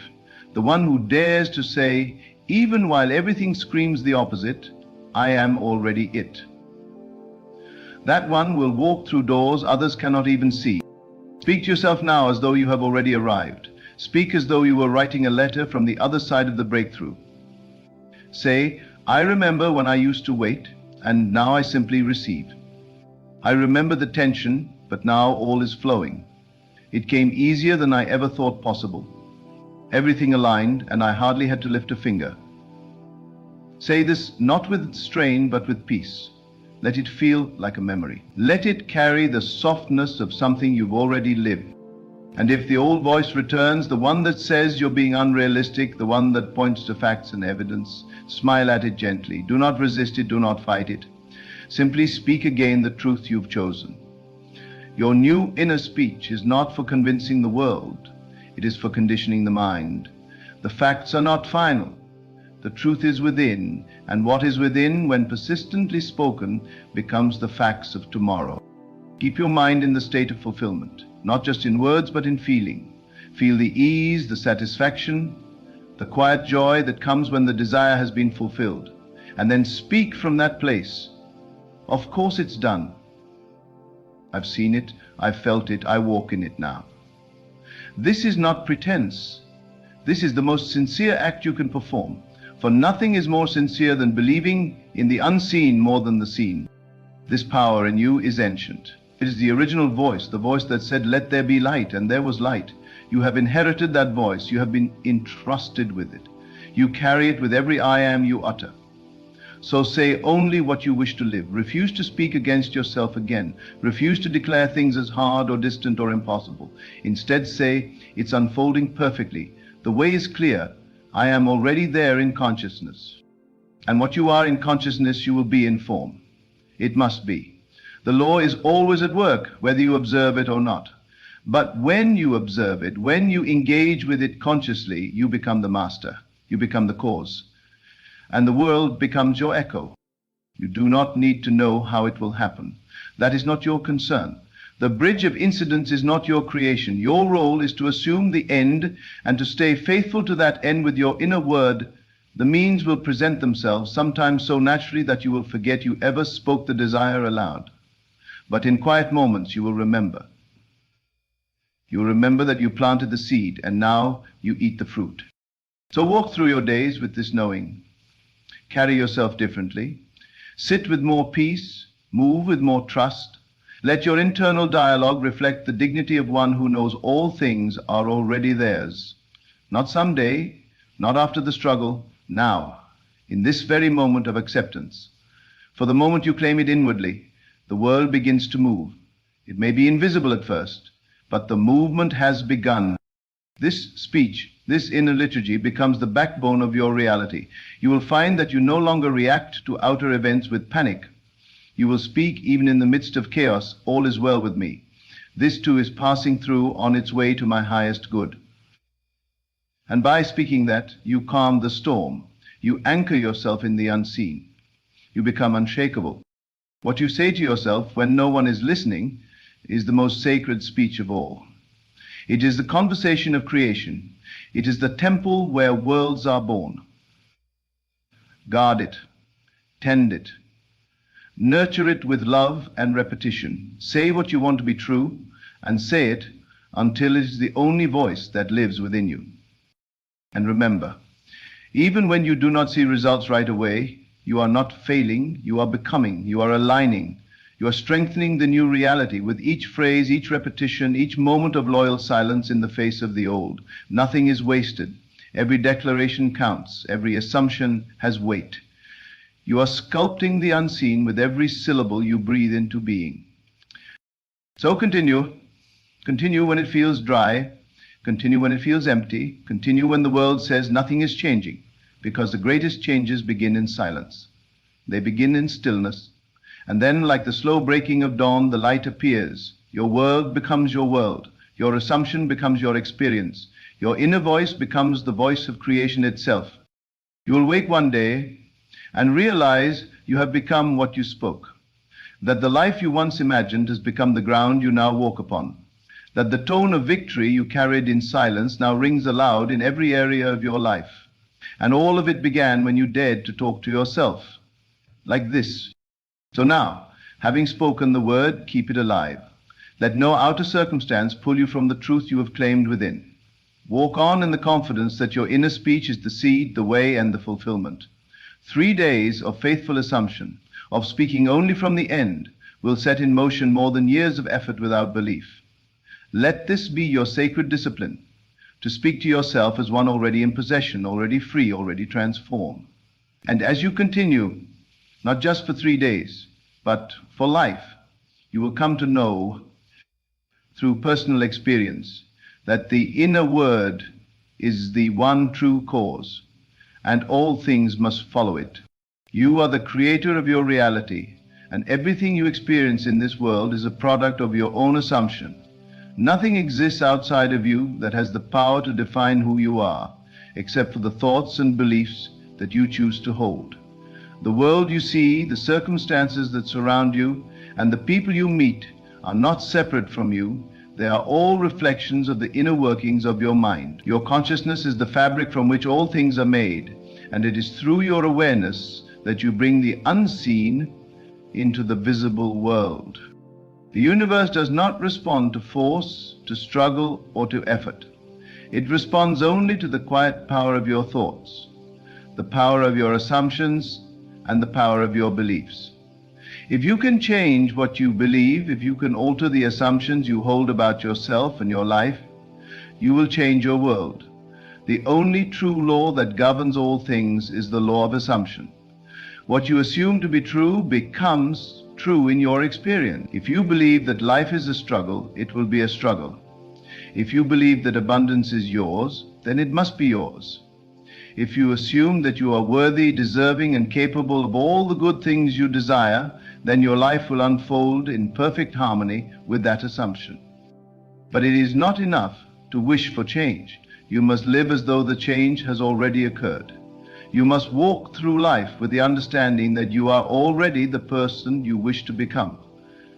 the one who dares to say, even while everything screams the opposite, I am already it. That one will walk through doors others cannot even see. Speak to yourself now as though you have already arrived. Speak as though you were writing a letter from the other side of the breakthrough. Say, I remember when I used to wait, and now I simply receive. I remember the tension, but now all is flowing. It came easier than I ever thought possible. Everything aligned, and I hardly had to lift a finger. Say this not with strain, but with peace. Let it feel like a memory. Let it carry the softness of something you've already lived. And if the old voice returns, the one that says you're being unrealistic, the one that points to facts and evidence, smile at it gently. Do not resist it, do not fight it. Simply speak again the truth you've chosen. Your new inner speech is not for convincing the world. It is for conditioning the mind. The facts are not final. The truth is within, and what is within, when persistently spoken, becomes the facts of tomorrow. Keep your mind in the state of fulfillment, not just in words, but in feeling. Feel the ease, the satisfaction, the quiet joy that comes when the desire has been fulfilled. And then speak from that place. Of course it's done. I've seen it, I've felt it, I walk in it now. This is not pretense. This is the most sincere act you can perform. For nothing is more sincere than believing in the unseen more than the seen. This power in you is ancient. It is the original voice, the voice that said, let there be light, and there was light. You have inherited that voice. You have been entrusted with it. You carry it with every I am you utter. So say only what you wish to live. Refuse to speak against yourself again. Refuse to declare things as hard or distant or impossible. Instead say, it's unfolding perfectly. The way is clear. I am already there in consciousness. And what you are in consciousness, you will be in form. It must be. The law is always at work, whether you observe it or not. But when you observe it, when you engage with it consciously, you become the master. You become the cause. And the world becomes your echo. You do not need to know how it will happen. That is not your concern. The bridge of incidents is not your creation. Your role is to assume the end and to stay faithful to that end with your inner word. The means will present themselves, sometimes so naturally that you will forget you ever spoke the desire aloud. But in quiet moments you will remember. You will remember that you planted the seed, and now you eat the fruit. So walk through your days with this knowing. Carry yourself differently. Sit with more peace. Move with more trust. Let your internal dialogue reflect the dignity of one who knows all things are already theirs. Not someday, not after the struggle, now, in this very moment of acceptance. For the moment you claim it inwardly, the world begins to move. It may be invisible at first, but the movement has begun. This speech, this inner liturgy, becomes the backbone of your reality. You will find that you no longer react to outer events with panic. You will speak even in the midst of chaos, all is well with me. This too is passing through on its way to my highest good. And by speaking that, you calm the storm. You anchor yourself in the unseen. you become unshakable. What you say to yourself when no one is listening is the most sacred speech of all. It is the conversation of creation. It is the temple where worlds are born. Guard it, tend it, nurture it with love and repetition. Say what you want to be true, and say it until it is the only voice that lives within you. And remember, even when you do not see results right away, you are not failing, you are becoming, you are aligning, you are strengthening the new reality with each phrase, each repetition, each moment of loyal silence in the face of the old. Nothing is wasted. Every declaration counts. Every assumption has weight. You are sculpting the unseen with every syllable you breathe into being. So continue. Continue when it feels dry. Continue when it feels empty. Continue when the world says nothing is changing, because the greatest changes begin in silence. They begin in stillness. And then, like the slow breaking of dawn, the light appears. Your world becomes your world. Your assumption becomes your experience. Your inner voice becomes the voice of creation itself. You will wake one day and realize you have become what you spoke, that the life you once imagined has become the ground you now walk upon, that the tone of victory you carried in silence now rings aloud in every area of your life. And all of it began when you dared to talk to yourself, like this. So now, having spoken the word, keep it alive. Let no outer circumstance pull you from the truth you have claimed within. Walk on in the confidence that your inner speech is the seed, the way, and the fulfillment. 3 days of faithful assumption, of speaking only from the end, will set in motion more than years of effort without belief. Let this be your sacred discipline, to speak to yourself as one already in possession, already free, already transformed. And as you continue, not just for 3 days, but for life, you will come to know, through personal experience, that the inner word is the one true cause, and all things must follow it. You are the creator of your reality, and everything you experience in this world is a product of your own assumption. Nothing exists outside of you that has the power to define who you are, except for the thoughts and beliefs that you choose to hold. The world you see, the circumstances that surround you, and the people you meet are not separate from you. They are all reflections of the inner workings of your mind. Your consciousness is the fabric from which all things are made, and it is through your awareness that you bring the unseen into the visible world. The universe does not respond to force, to struggle, or to effort. It responds only to the quiet power of your thoughts, the power of your assumptions, and the power of your beliefs. If you can change what you believe, if you can alter the assumptions you hold about yourself and your life, you will change your world. The only true law that governs all things is the law of assumption. What you assume to be true becomes true in your experience. If you believe that life is a struggle, it will be a struggle. If you believe that abundance is yours, then it must be yours. If you assume that you are worthy, deserving, and capable of all the good things you desire, then your life will unfold in perfect harmony with that assumption. But it is not enough to wish for change. You must live as though the change has already occurred. You must walk through life with the understanding that you are already the person you wish to become.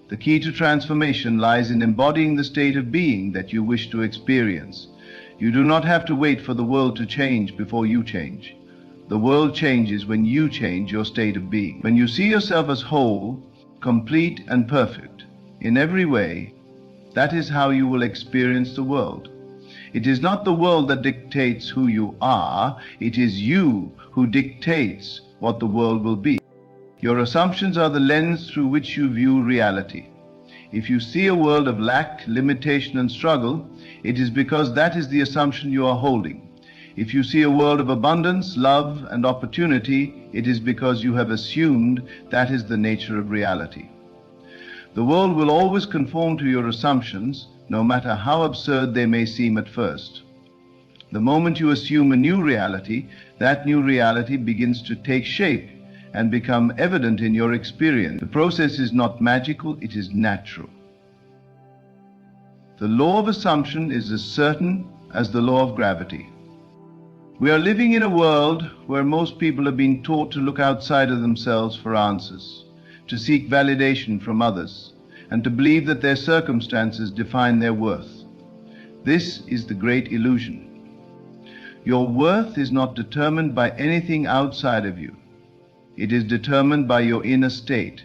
The key to transformation lies in embodying the state of being that you wish to experience. You do not have to wait for the world to change before you change. The world changes when you change your state of being. When you see yourself as whole, complete, and perfect in every way, that is how you will experience the world. It is not the world that dictates who you are, it is you who dictates what the world will be. Your assumptions are the lens through which you view reality. If you see a world of lack, limitation, and struggle, it is because that is the assumption you are holding. If you see a world of abundance, love, and opportunity, it is because you have assumed that is the nature of reality. The world will always conform to your assumptions, no matter how absurd they may seem at first. The moment you assume a new reality, that new reality begins to take shape and become evident in your experience. The process is not magical, it is natural. The law of assumption is as certain as the law of gravity. We are living in a world where most people have been taught to look outside of themselves for answers, to seek validation from others, and to believe that their circumstances define their worth. This is the great illusion. Your worth is not determined by anything outside of you. It is determined by your inner state,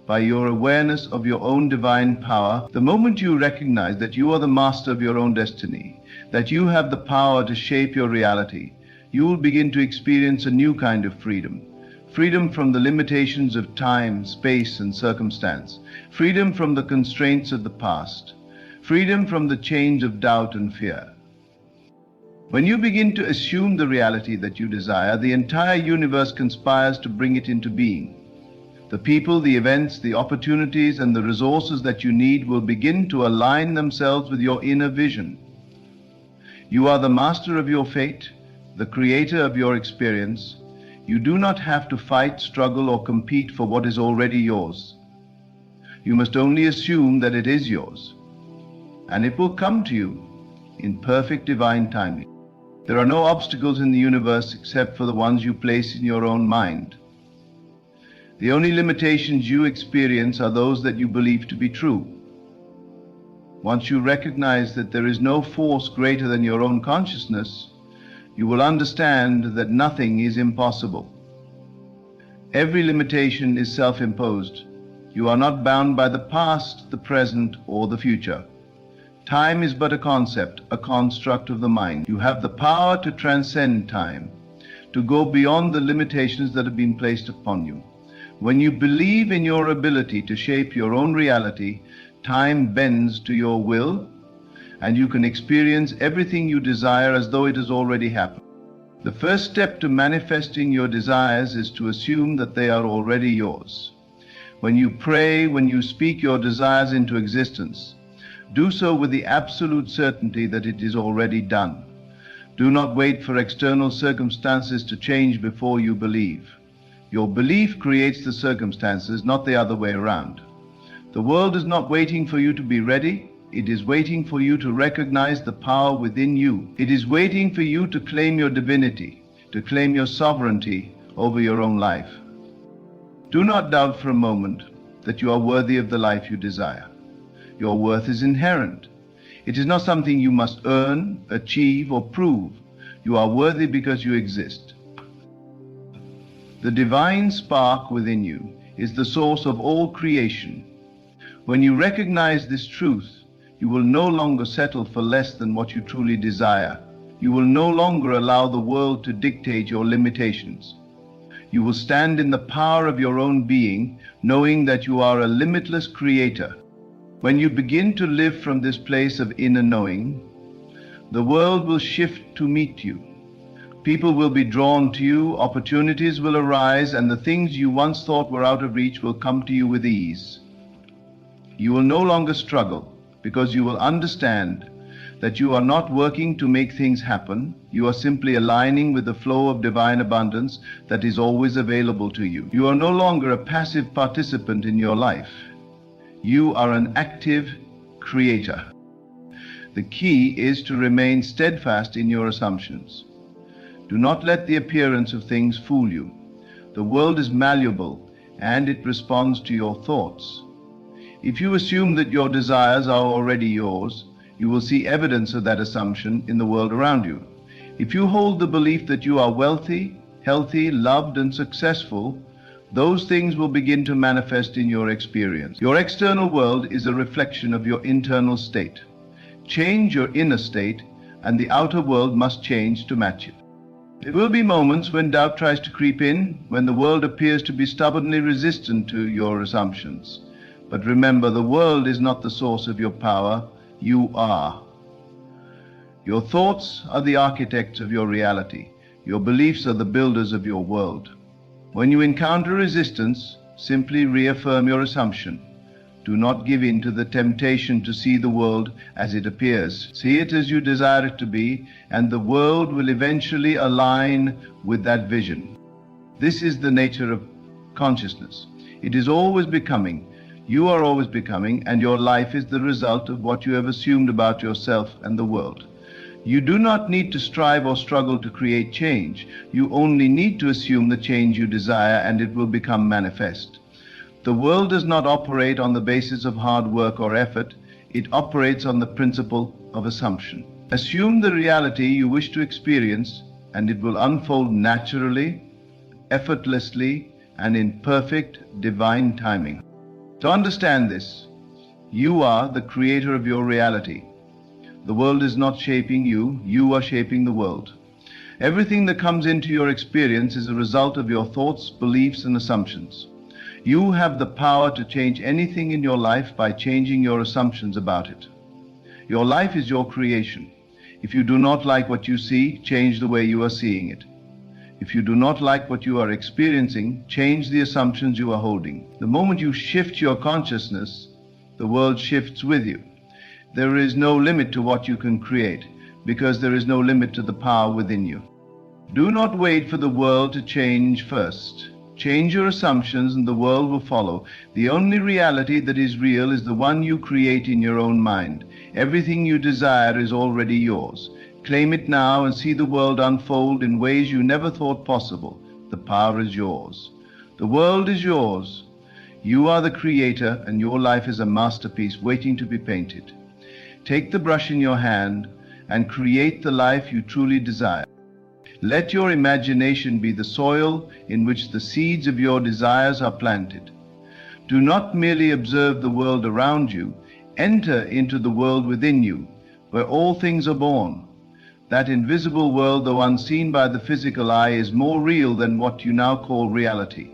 by your awareness of your own divine power. The moment you recognize that you are the master of your own destiny, that you have the power to shape your reality, you will begin to experience a new kind of freedom. Freedom from the limitations of time, space, and circumstance. Freedom from the constraints of the past. Freedom from the chains of doubt and fear. When you begin to assume the reality that you desire, the entire universe conspires to bring it into being. The people, the events, the opportunities, and the resources that you need will begin to align themselves with your inner vision. You are the master of your fate, the creator of your experience. You do not have to fight, struggle, or compete for what is already yours. You must only assume that it is yours, and it will come to you in perfect divine timing. There are no obstacles in the universe except for the ones you place in your own mind. The only limitations you experience are those that you believe to be true. Once you recognize that there is no force greater than your own consciousness, you will understand that nothing is impossible. Every limitation is self-imposed. You are not bound by the past, the present, or the future. Time is but a concept, a construct of the mind. You have the power to transcend time, to go beyond the limitations that have been placed upon you. When you believe in your ability to shape your own reality, time bends to your will, and you can experience everything you desire as though it has already happened. The first step to manifesting your desires is to assume that they are already yours. When you pray, when you speak your desires into existence, do so with the absolute certainty that it is already done. Do not wait for external circumstances to change before you believe. Your belief creates the circumstances, not the other way around. The world is not waiting for you to be ready. It is waiting for you to recognize the power within you. It is waiting for you to claim your divinity, to claim your sovereignty over your own life. Do not doubt for a moment that you are worthy of the life you desire. Your worth is inherent. It is not something you must earn, achieve, or prove. You are worthy because you exist. The divine spark within you is the source of all creation. When you recognize this truth, you will no longer settle for less than what you truly desire. You will no longer allow the world to dictate your limitations. You will stand in the power of your own being, knowing that you are a limitless creator. When you begin to live from this place of inner knowing, the world will shift to meet you. People will be drawn to you, opportunities will arise, and the things you once thought were out of reach will come to you with ease. You will no longer struggle, because you will understand that you are not working to make things happen. You are simply aligning with the flow of divine abundance that is always available to you. You are no longer a passive participant in your life. You are an active creator. The key is to remain steadfast in your assumptions. Do not let the appearance of things fool you. The world is malleable, and it responds to your thoughts. If you assume that your desires are already yours, you will see evidence of that assumption in the world around you. If you hold the belief that you are wealthy, healthy, loved, and successful, those things will begin to manifest in your experience. Your external world is a reflection of your internal state. Change your inner state, and the outer world must change to match it. There will be moments when doubt tries to creep in, when the world appears to be stubbornly resistant to your assumptions. But remember, the world is not the source of your power. You are. Your thoughts are the architects of your reality. Your beliefs are the builders of your world. When you encounter resistance, simply reaffirm your assumption. Do not give in to the temptation to see the world as it appears. See it as you desire it to be, and the world will eventually align with that vision. This is the nature of consciousness. It is always becoming. You are always becoming, and your life is the result of what you have assumed about yourself and the world. You do not need to strive or struggle to create change. You only need to assume the change you desire, and it will become manifest. The world does not operate on the basis of hard work or effort. It operates on the principle of assumption. Assume the reality you wish to experience, and it will unfold naturally, effortlessly, and in perfect divine timing. To understand this, you are the creator of your reality. The world is not shaping you, you are shaping the world. Everything that comes into your experience is a result of your thoughts, beliefs, and assumptions. You have the power to change anything in your life by changing your assumptions about it. Your life is your creation. If you do not like what you see, change the way you are seeing it. If you do not like what you are experiencing, change the assumptions you are holding. The moment you shift your consciousness, the world shifts with you. There is no limit to what you can create, because there is no limit to the power within you. Do not wait for the world to change first. Change your assumptions and the world will follow. The only reality that is real is the one you create in your own mind. Everything you desire is already yours. Claim it now and see the world unfold in ways you never thought possible. The power is yours. The world is yours. You are the creator, and your life is a masterpiece waiting to be painted. Take the brush in your hand and create the life you truly desire. Let your imagination be the soil in which the seeds of your desires are planted. Do not merely observe the world around you. Enter into the world within you, where all things are born. That invisible world, though unseen by the physical eye, is more real than what you now call reality.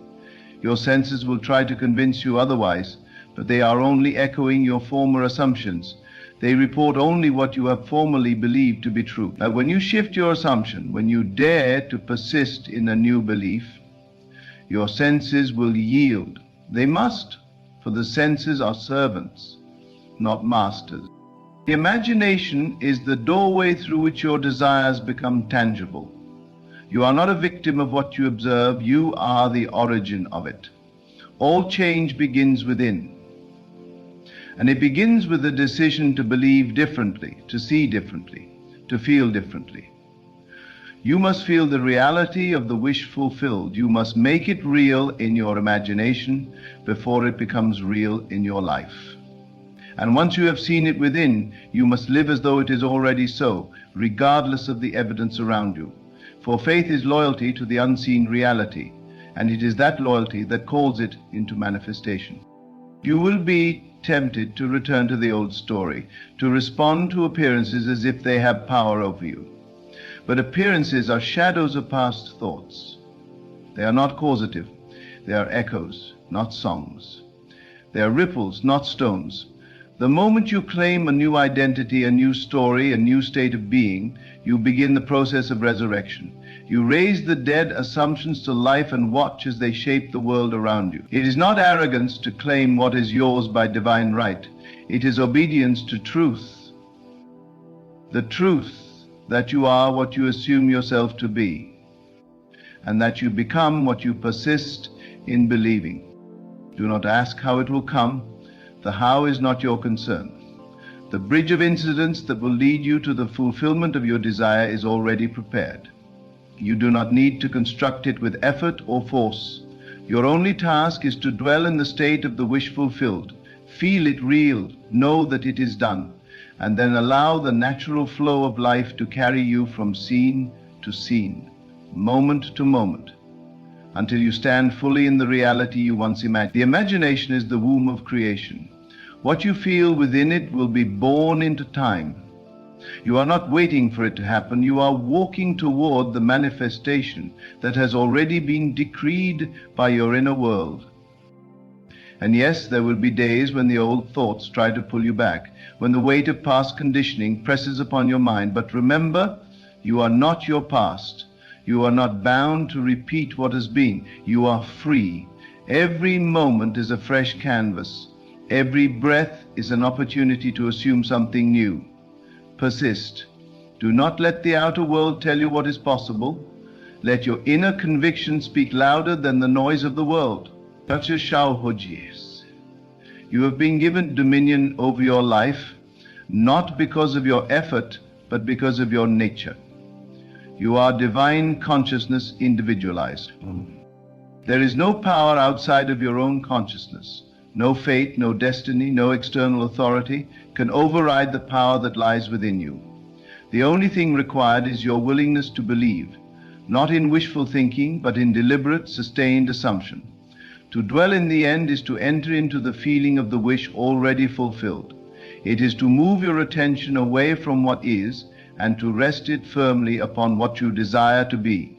Your senses will try to convince you otherwise, but they are only echoing your former assumptions. They report only what you have formerly believed to be true. Now, when you shift your assumption, when you dare to persist in a new belief, your senses will yield. They must, for the senses are servants, not masters. The imagination is the doorway through which your desires become tangible. You are not a victim of what you observe, you are the origin of it. All change begins within. And it begins with the decision to believe differently, to see differently, to feel differently. You must feel the reality of the wish fulfilled. You must make it real in your imagination before it becomes real in your life. And once you have seen it within, you must live as though it is already so, regardless of the evidence around you. For faith is loyalty to the unseen reality, and it is that loyalty that calls it into manifestation. You will be tempted to return to the old story, to respond to appearances as if they have power over you. But appearances are shadows of past thoughts. They are not causative. They are echoes, not songs. They are ripples, not stones. The moment you claim a new identity, a new story, a new state of being, you begin the process of resurrection. You raise the dead assumptions to life and watch as they shape the world around you. It is not arrogance to claim what is yours by divine right. It is obedience to truth. The truth that you are what you assume yourself to be, and that you become what you persist in believing. Do not ask how it will come. The how is not your concern. The bridge of incidents that will lead you to the fulfillment of your desire is already prepared. You do not need to construct it with effort or force. Your only task is to dwell in the state of the wish fulfilled. Feel it real, know that it is done, and then allow the natural flow of life to carry you from scene to scene, moment to moment, until you stand fully in the reality you once imagined. The imagination is the womb of creation. What you feel within it will be born into time. You are not waiting for it to happen. You are walking toward the manifestation that has already been decreed by your inner world. And yes, there will be days when the old thoughts try to pull you back, when the weight of past conditioning presses upon your mind. But remember, you are not your past. You are not bound to repeat what has been. You are free. Every moment is a fresh canvas. Every breath is an opportunity to assume something new. Persist. Do not let the outer world tell you what is possible. Let your inner conviction speak louder than the noise of the world. Such as Shaohojis. You have been given dominion over your life, not because of your effort, but because of your nature. You are divine consciousness individualized. There is no power outside of your own consciousness. No fate, no destiny, no external authority can override the power that lies within you. The only thing required is your willingness to believe, not in wishful thinking, but in deliberate, sustained assumption. To dwell in the end is to enter into the feeling of the wish already fulfilled. It is to move your attention away from what is and to rest it firmly upon what you desire to be.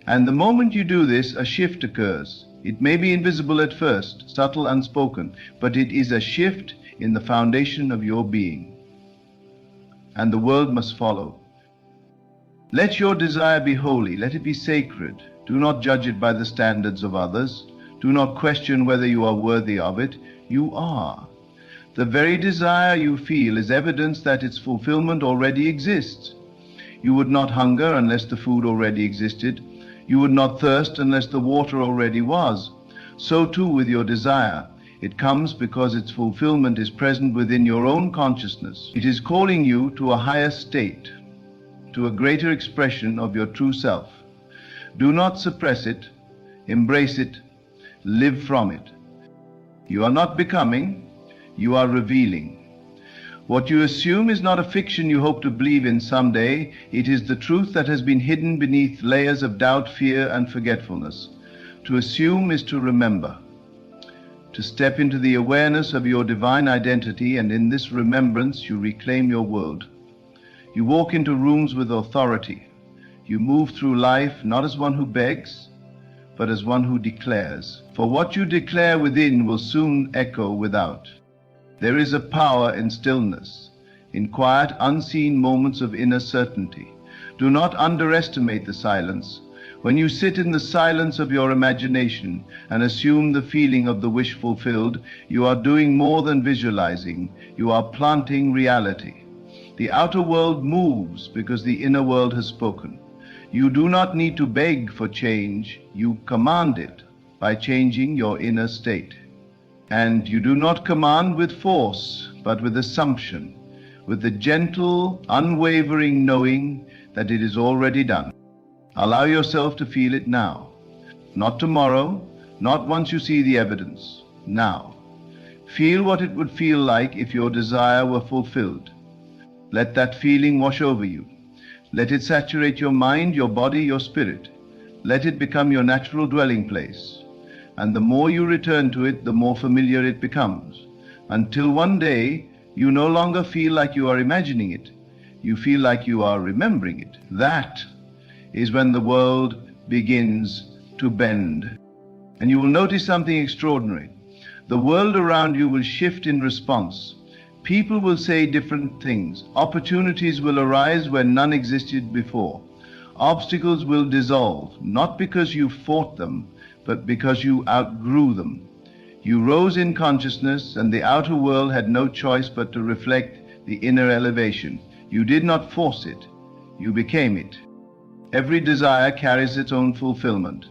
And the moment you do this, a shift occurs. It may be invisible at first, subtle, unspoken, but it is a shift in the foundation of your being. And the world must follow. Let your desire be holy, let it be sacred. Do not judge it by the standards of others. Do not question whether you are worthy of it. You are. The very desire you feel is evidence that its fulfillment already exists. You would not hunger unless the food already existed. You would not thirst unless the water already was. So too with your desire. It comes because its fulfillment is present within your own consciousness. It is calling you to a higher state, to a greater expression of your true self. Do not suppress it, embrace it, live from it. You are not becoming, you are revealing. What you assume is not a fiction you hope to believe in someday. It is the truth that has been hidden beneath layers of doubt, fear, and forgetfulness. To assume is to remember, to step into the awareness of your divine identity, and in this remembrance you reclaim your world. You walk into rooms with authority. You move through life not as one who begs, but as one who declares. For what you declare within will soon echo without. There is a power in stillness, in quiet, unseen moments of inner certainty. Do not underestimate the silence. When you sit in the silence of your imagination and assume the feeling of the wish fulfilled, you are doing more than visualizing. You are planting reality. The outer world moves because the inner world has spoken. You do not need to beg for change. You command it by changing your inner state. And you do not command with force, but with assumption, with the gentle, unwavering knowing that it is already done. Allow yourself to feel it now. Not tomorrow, not once you see the evidence. Now. Feel what it would feel like if your desire were fulfilled. Let that feeling wash over you. Let it saturate your mind, your body, your spirit. Let it become your natural dwelling place. And the more you return to it, the more familiar it becomes, until one day you no longer feel like you are imagining it. You feel like you are remembering it. That is when the world begins to bend. And you will notice something extraordinary. The world around you will shift in response. People will say different things. Opportunities will arise where none existed before. Obstacles will dissolve, not because you fought them, but because you outgrew them. You rose in consciousness, and the outer world had no choice but to reflect the inner elevation. You did not force it. You became it. Every desire carries its own fulfillment.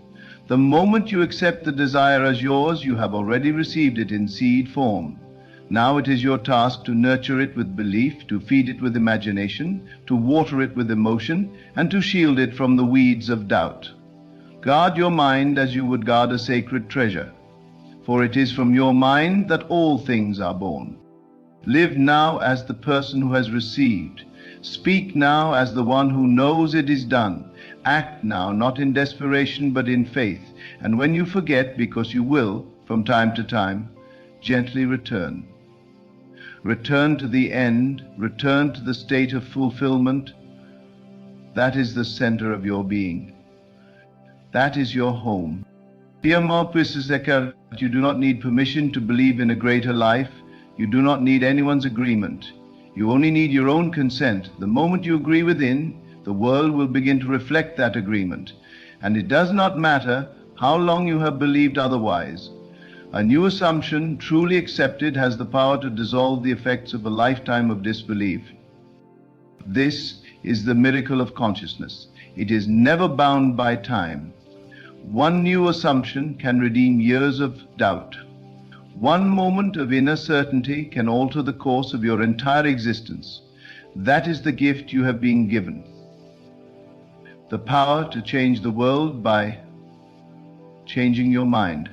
The moment you accept the desire as yours, you have already received it in seed form. Now it is your task to nurture it with belief, to feed it with imagination, to water it with emotion, and to shield it from the weeds of doubt. Guard your mind as you would guard a sacred treasure, for it is from your mind that all things are born. Live now as the person who has received. Speak now as the one who knows it is done. Act now, not in desperation, but in faith. And when you forget, because you will, from time to time, gently return. Return to the end, return to the state of fulfillment. That is the center of your being. That is your home. You do not need permission to believe in a greater life. You do not need anyone's agreement. You only need your own consent. The moment you agree within, the world will begin to reflect that agreement. And it does not matter how long you have believed otherwise. A new assumption, truly accepted, has the power to dissolve the effects of a lifetime of disbelief. This is the miracle of consciousness. It is never bound by time. One new assumption can redeem years of doubt. One moment of inner certainty can alter the course of your entire existence. That is the gift you have been given. The power to change the world by changing your mind.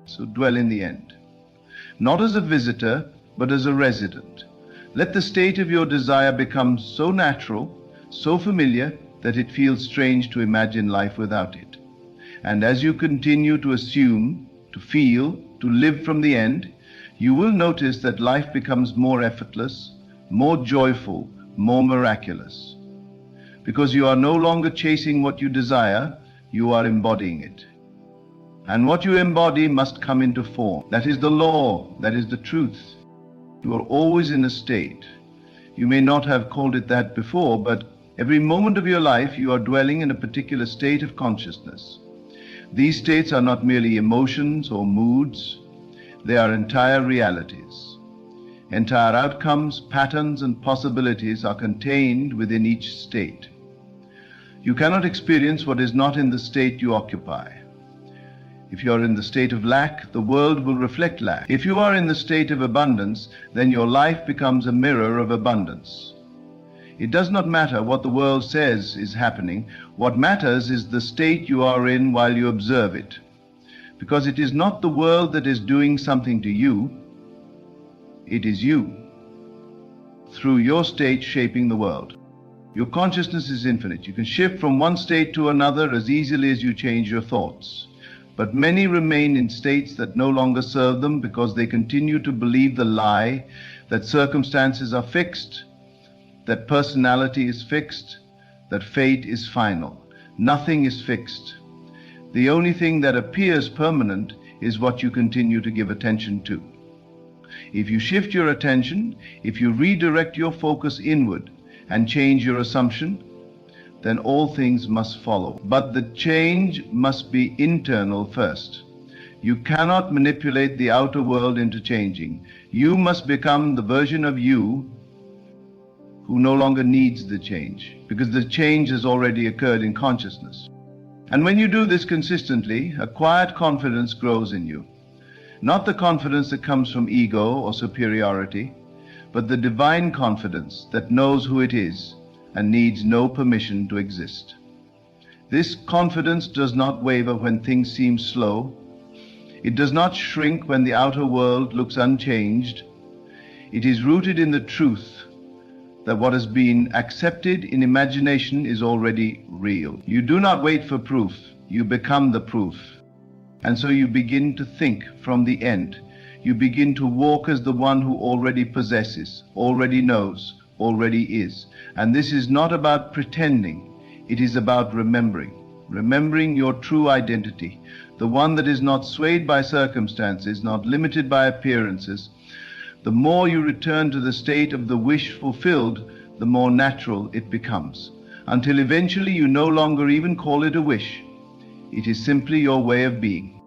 So dwell in the end. Not as a visitor, but as a resident. Let the state of your desire become so natural, so familiar, that it feels strange to imagine life without it. And as you continue to assume, to feel, to live from the end, you will notice that life becomes more effortless, more joyful, more miraculous. Because you are no longer chasing what you desire, you are embodying it. And what you embody must come into form. That is the law, that is the truth. You are always in a state. You may not have called it that before, but every moment of your life you are dwelling in a particular state of consciousness. These states are not merely emotions or moods, they are entire realities. Entire outcomes, patterns, and possibilities are contained within each state. You cannot experience what is not in the state you occupy. If you are in the state of lack, the world will reflect lack. If you are in the state of abundance, then your life becomes a mirror of abundance. It does not matter what the world says is happening. What matters is the state you are in while you observe it. Because it is not the world that is doing something to you, it is you, through your state shaping the world. Your consciousness is infinite. You can shift from one state to another as easily as you change your thoughts. But many remain in states that no longer serve them because they continue to believe the lie that circumstances are fixed, that personality is fixed, that fate is final. Nothing is fixed. The only thing that appears permanent is what you continue to give attention to. If you shift your attention, if you redirect your focus inward and change your assumption, then all things must follow. But the change must be internal first. You cannot manipulate the outer world into changing. You must become the version of you who no longer needs the change, because the change has already occurred in consciousness. And when you do this consistently, a quiet confidence grows in you. Not the confidence that comes from ego or superiority, but the divine confidence that knows who it is and needs no permission to exist. This confidence does not waver when things seem slow. It does not shrink when the outer world looks unchanged. It is rooted in the truth that what has been accepted in imagination is already real. You do not wait for proof, you become the proof. And so you begin to think from the end. You begin to walk as the one who already possesses, already knows, already is. And this is not about pretending, it is about remembering your true identity, the one that is not swayed by circumstances, not limited by appearances. The more you return to the state of the wish fulfilled, the more natural it becomes, until eventually you no longer even call it a wish. It is simply your way of being.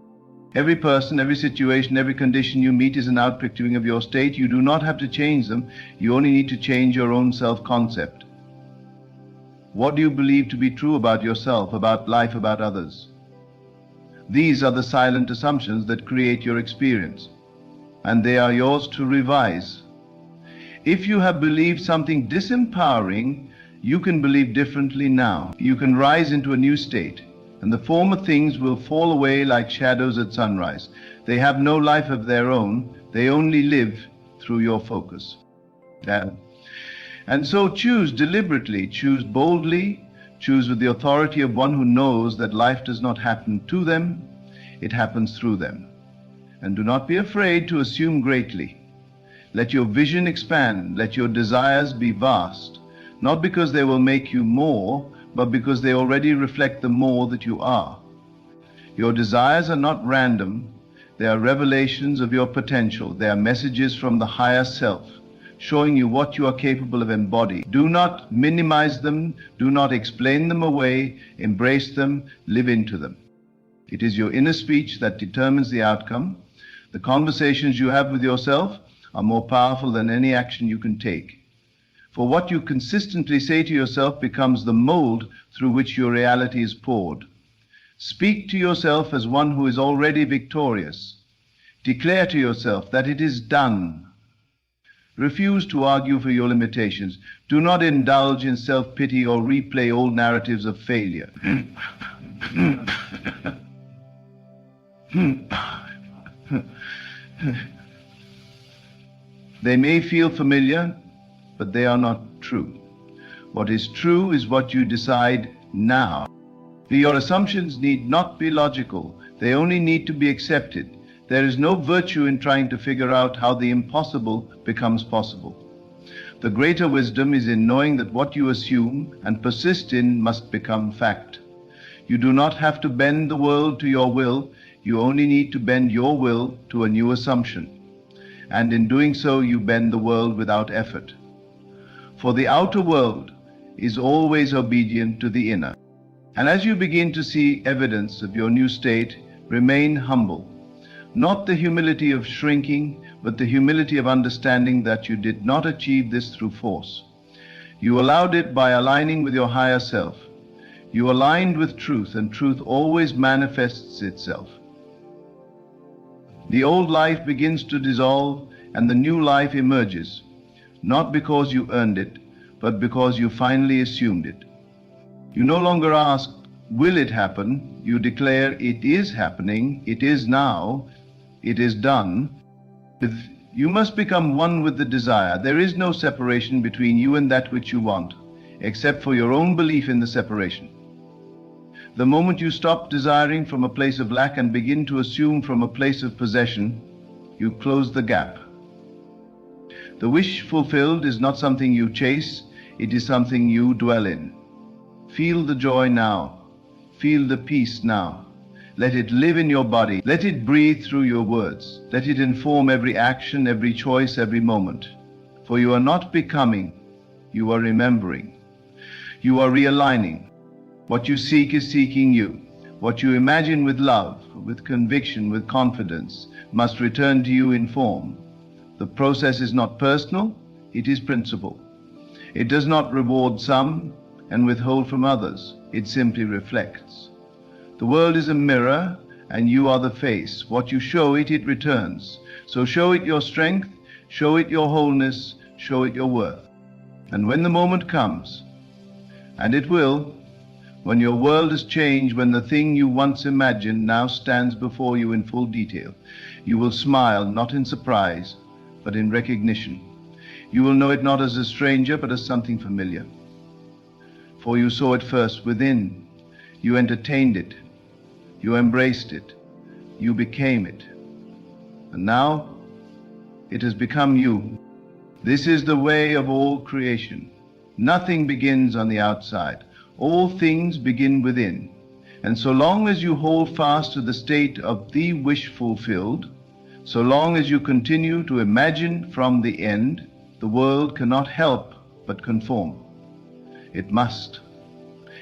Every person, every situation, every condition you meet is an outpicturing of your state. You do not have to change them. You only need to change your own self-concept. What do you believe to be true about yourself, about life, about others? These are the silent assumptions that create your experience, and they are yours to revise. If you have believed something disempowering, you can believe differently now. You can rise into a new state, and the former things will fall away like shadows at sunrise. They have no life of their own. They only live through your focus. And so choose deliberately, choose boldly, choose with the authority of one who knows that life does not happen to them, it happens through them. And do not be afraid to assume greatly. Let your vision expand, let your desires be vast, not because they will make you more, but because they already reflect the more that you are. Your desires are not random, they are revelations of your potential. They are messages from the higher self, showing you what you are capable of embodying. Do not minimize them, do not explain them away, embrace them, live into them. It is your inner speech that determines the outcome. The conversations you have with yourself are more powerful than any action you can take. For what you consistently say to yourself becomes the mold through which your reality is poured. Speak to yourself as one who is already victorious. Declare to yourself that it is done. Refuse to argue for your limitations. Do not indulge in self-pity or replay old narratives of failure. They may feel familiar, but they are not true. What is true is what you decide now. Your assumptions need not be logical. They only need to be accepted. There is no virtue in trying to figure out how the impossible becomes possible. The greater wisdom is in knowing that what you assume and persist in must become fact. You do not have to bend the world to your will. You only need to bend your will to a new assumption. And in doing so, you bend the world without effort. For the outer world is always obedient to the inner. And as you begin to see evidence of your new state, remain humble. Not the humility of shrinking, but the humility of understanding that you did not achieve this through force. You allowed it by aligning with your higher self. You aligned with truth, and truth always manifests itself. The old life begins to dissolve, and the new life emerges, not because you earned it, but because you finally assumed it. You no longer ask, will it happen? You declare, it is happening, it is now, it is done. You must become one with the desire. There is no separation between you and that which you want, except for your own belief in the separation. The moment you stop desiring from a place of lack and begin to assume from a place of possession, you close the gap. The wish fulfilled is not something you chase, it is something you dwell in. Feel the joy now. Feel the peace now. Let it live in your body. Let it breathe through your words. Let it inform every action, every choice, every moment. For you are not becoming, you are remembering. You are realigning. What you seek is seeking you. What you imagine with love, with conviction, with confidence, must return to you in form. The process is not personal, it is principle. It does not reward some and withhold from others. It simply reflects. The world is a mirror, and you are the face. What you show it, it returns. So show it your strength, show it your wholeness, show it your worth. And when the moment comes, and it will, when your world has changed, when the thing you once imagined now stands before you in full detail, you will smile, not in surprise, but in recognition. You will know it not as a stranger, but as something familiar. For you saw it first within. You entertained it. You embraced it. You became it. And now it has become you. This is the way of all creation. Nothing begins on the outside. All things begin within. And so long as you hold fast to the state of the wish fulfilled, so long as you continue to imagine from the end, the world cannot help but conform. It must.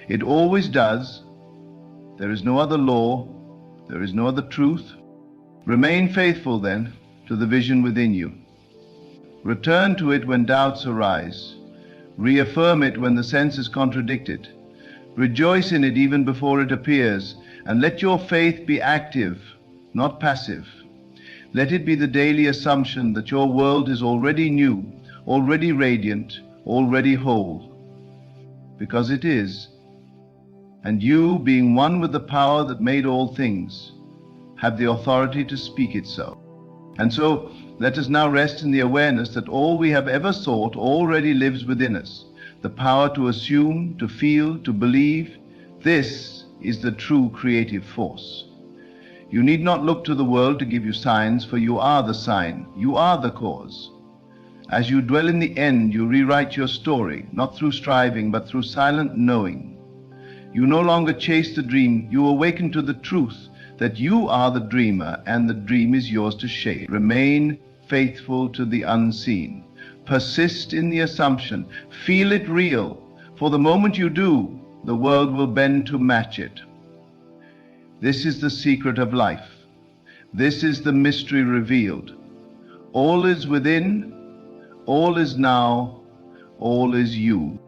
It always does. There is no other law. There is no other truth. Remain faithful, then, to the vision within you. Return to it when doubts arise. Reaffirm it when the senses contradict it. Rejoice in it even before it appears, and let your faith be active, not passive. Let it be the daily assumption that your world is already new, already radiant, already whole. Because it is. And you, being one with the power that made all things, have the authority to speak it so. And so, let us now rest in the awareness that all we have ever sought already lives within us. The power to assume, to feel, to believe. This is the true creative force. You need not look to the world to give you signs, for you are the sign. You are the cause. As you dwell in the end, you rewrite your story, not through striving, but through silent knowing. You no longer chase the dream. You awaken to the truth that you are the dreamer, and the dream is yours to shape. Remain faithful to the unseen. Persist in the assumption. Feel it real. For the moment you do, the world will bend to match it. This is the secret of life. This is the mystery revealed. All is within, all is now, all is you.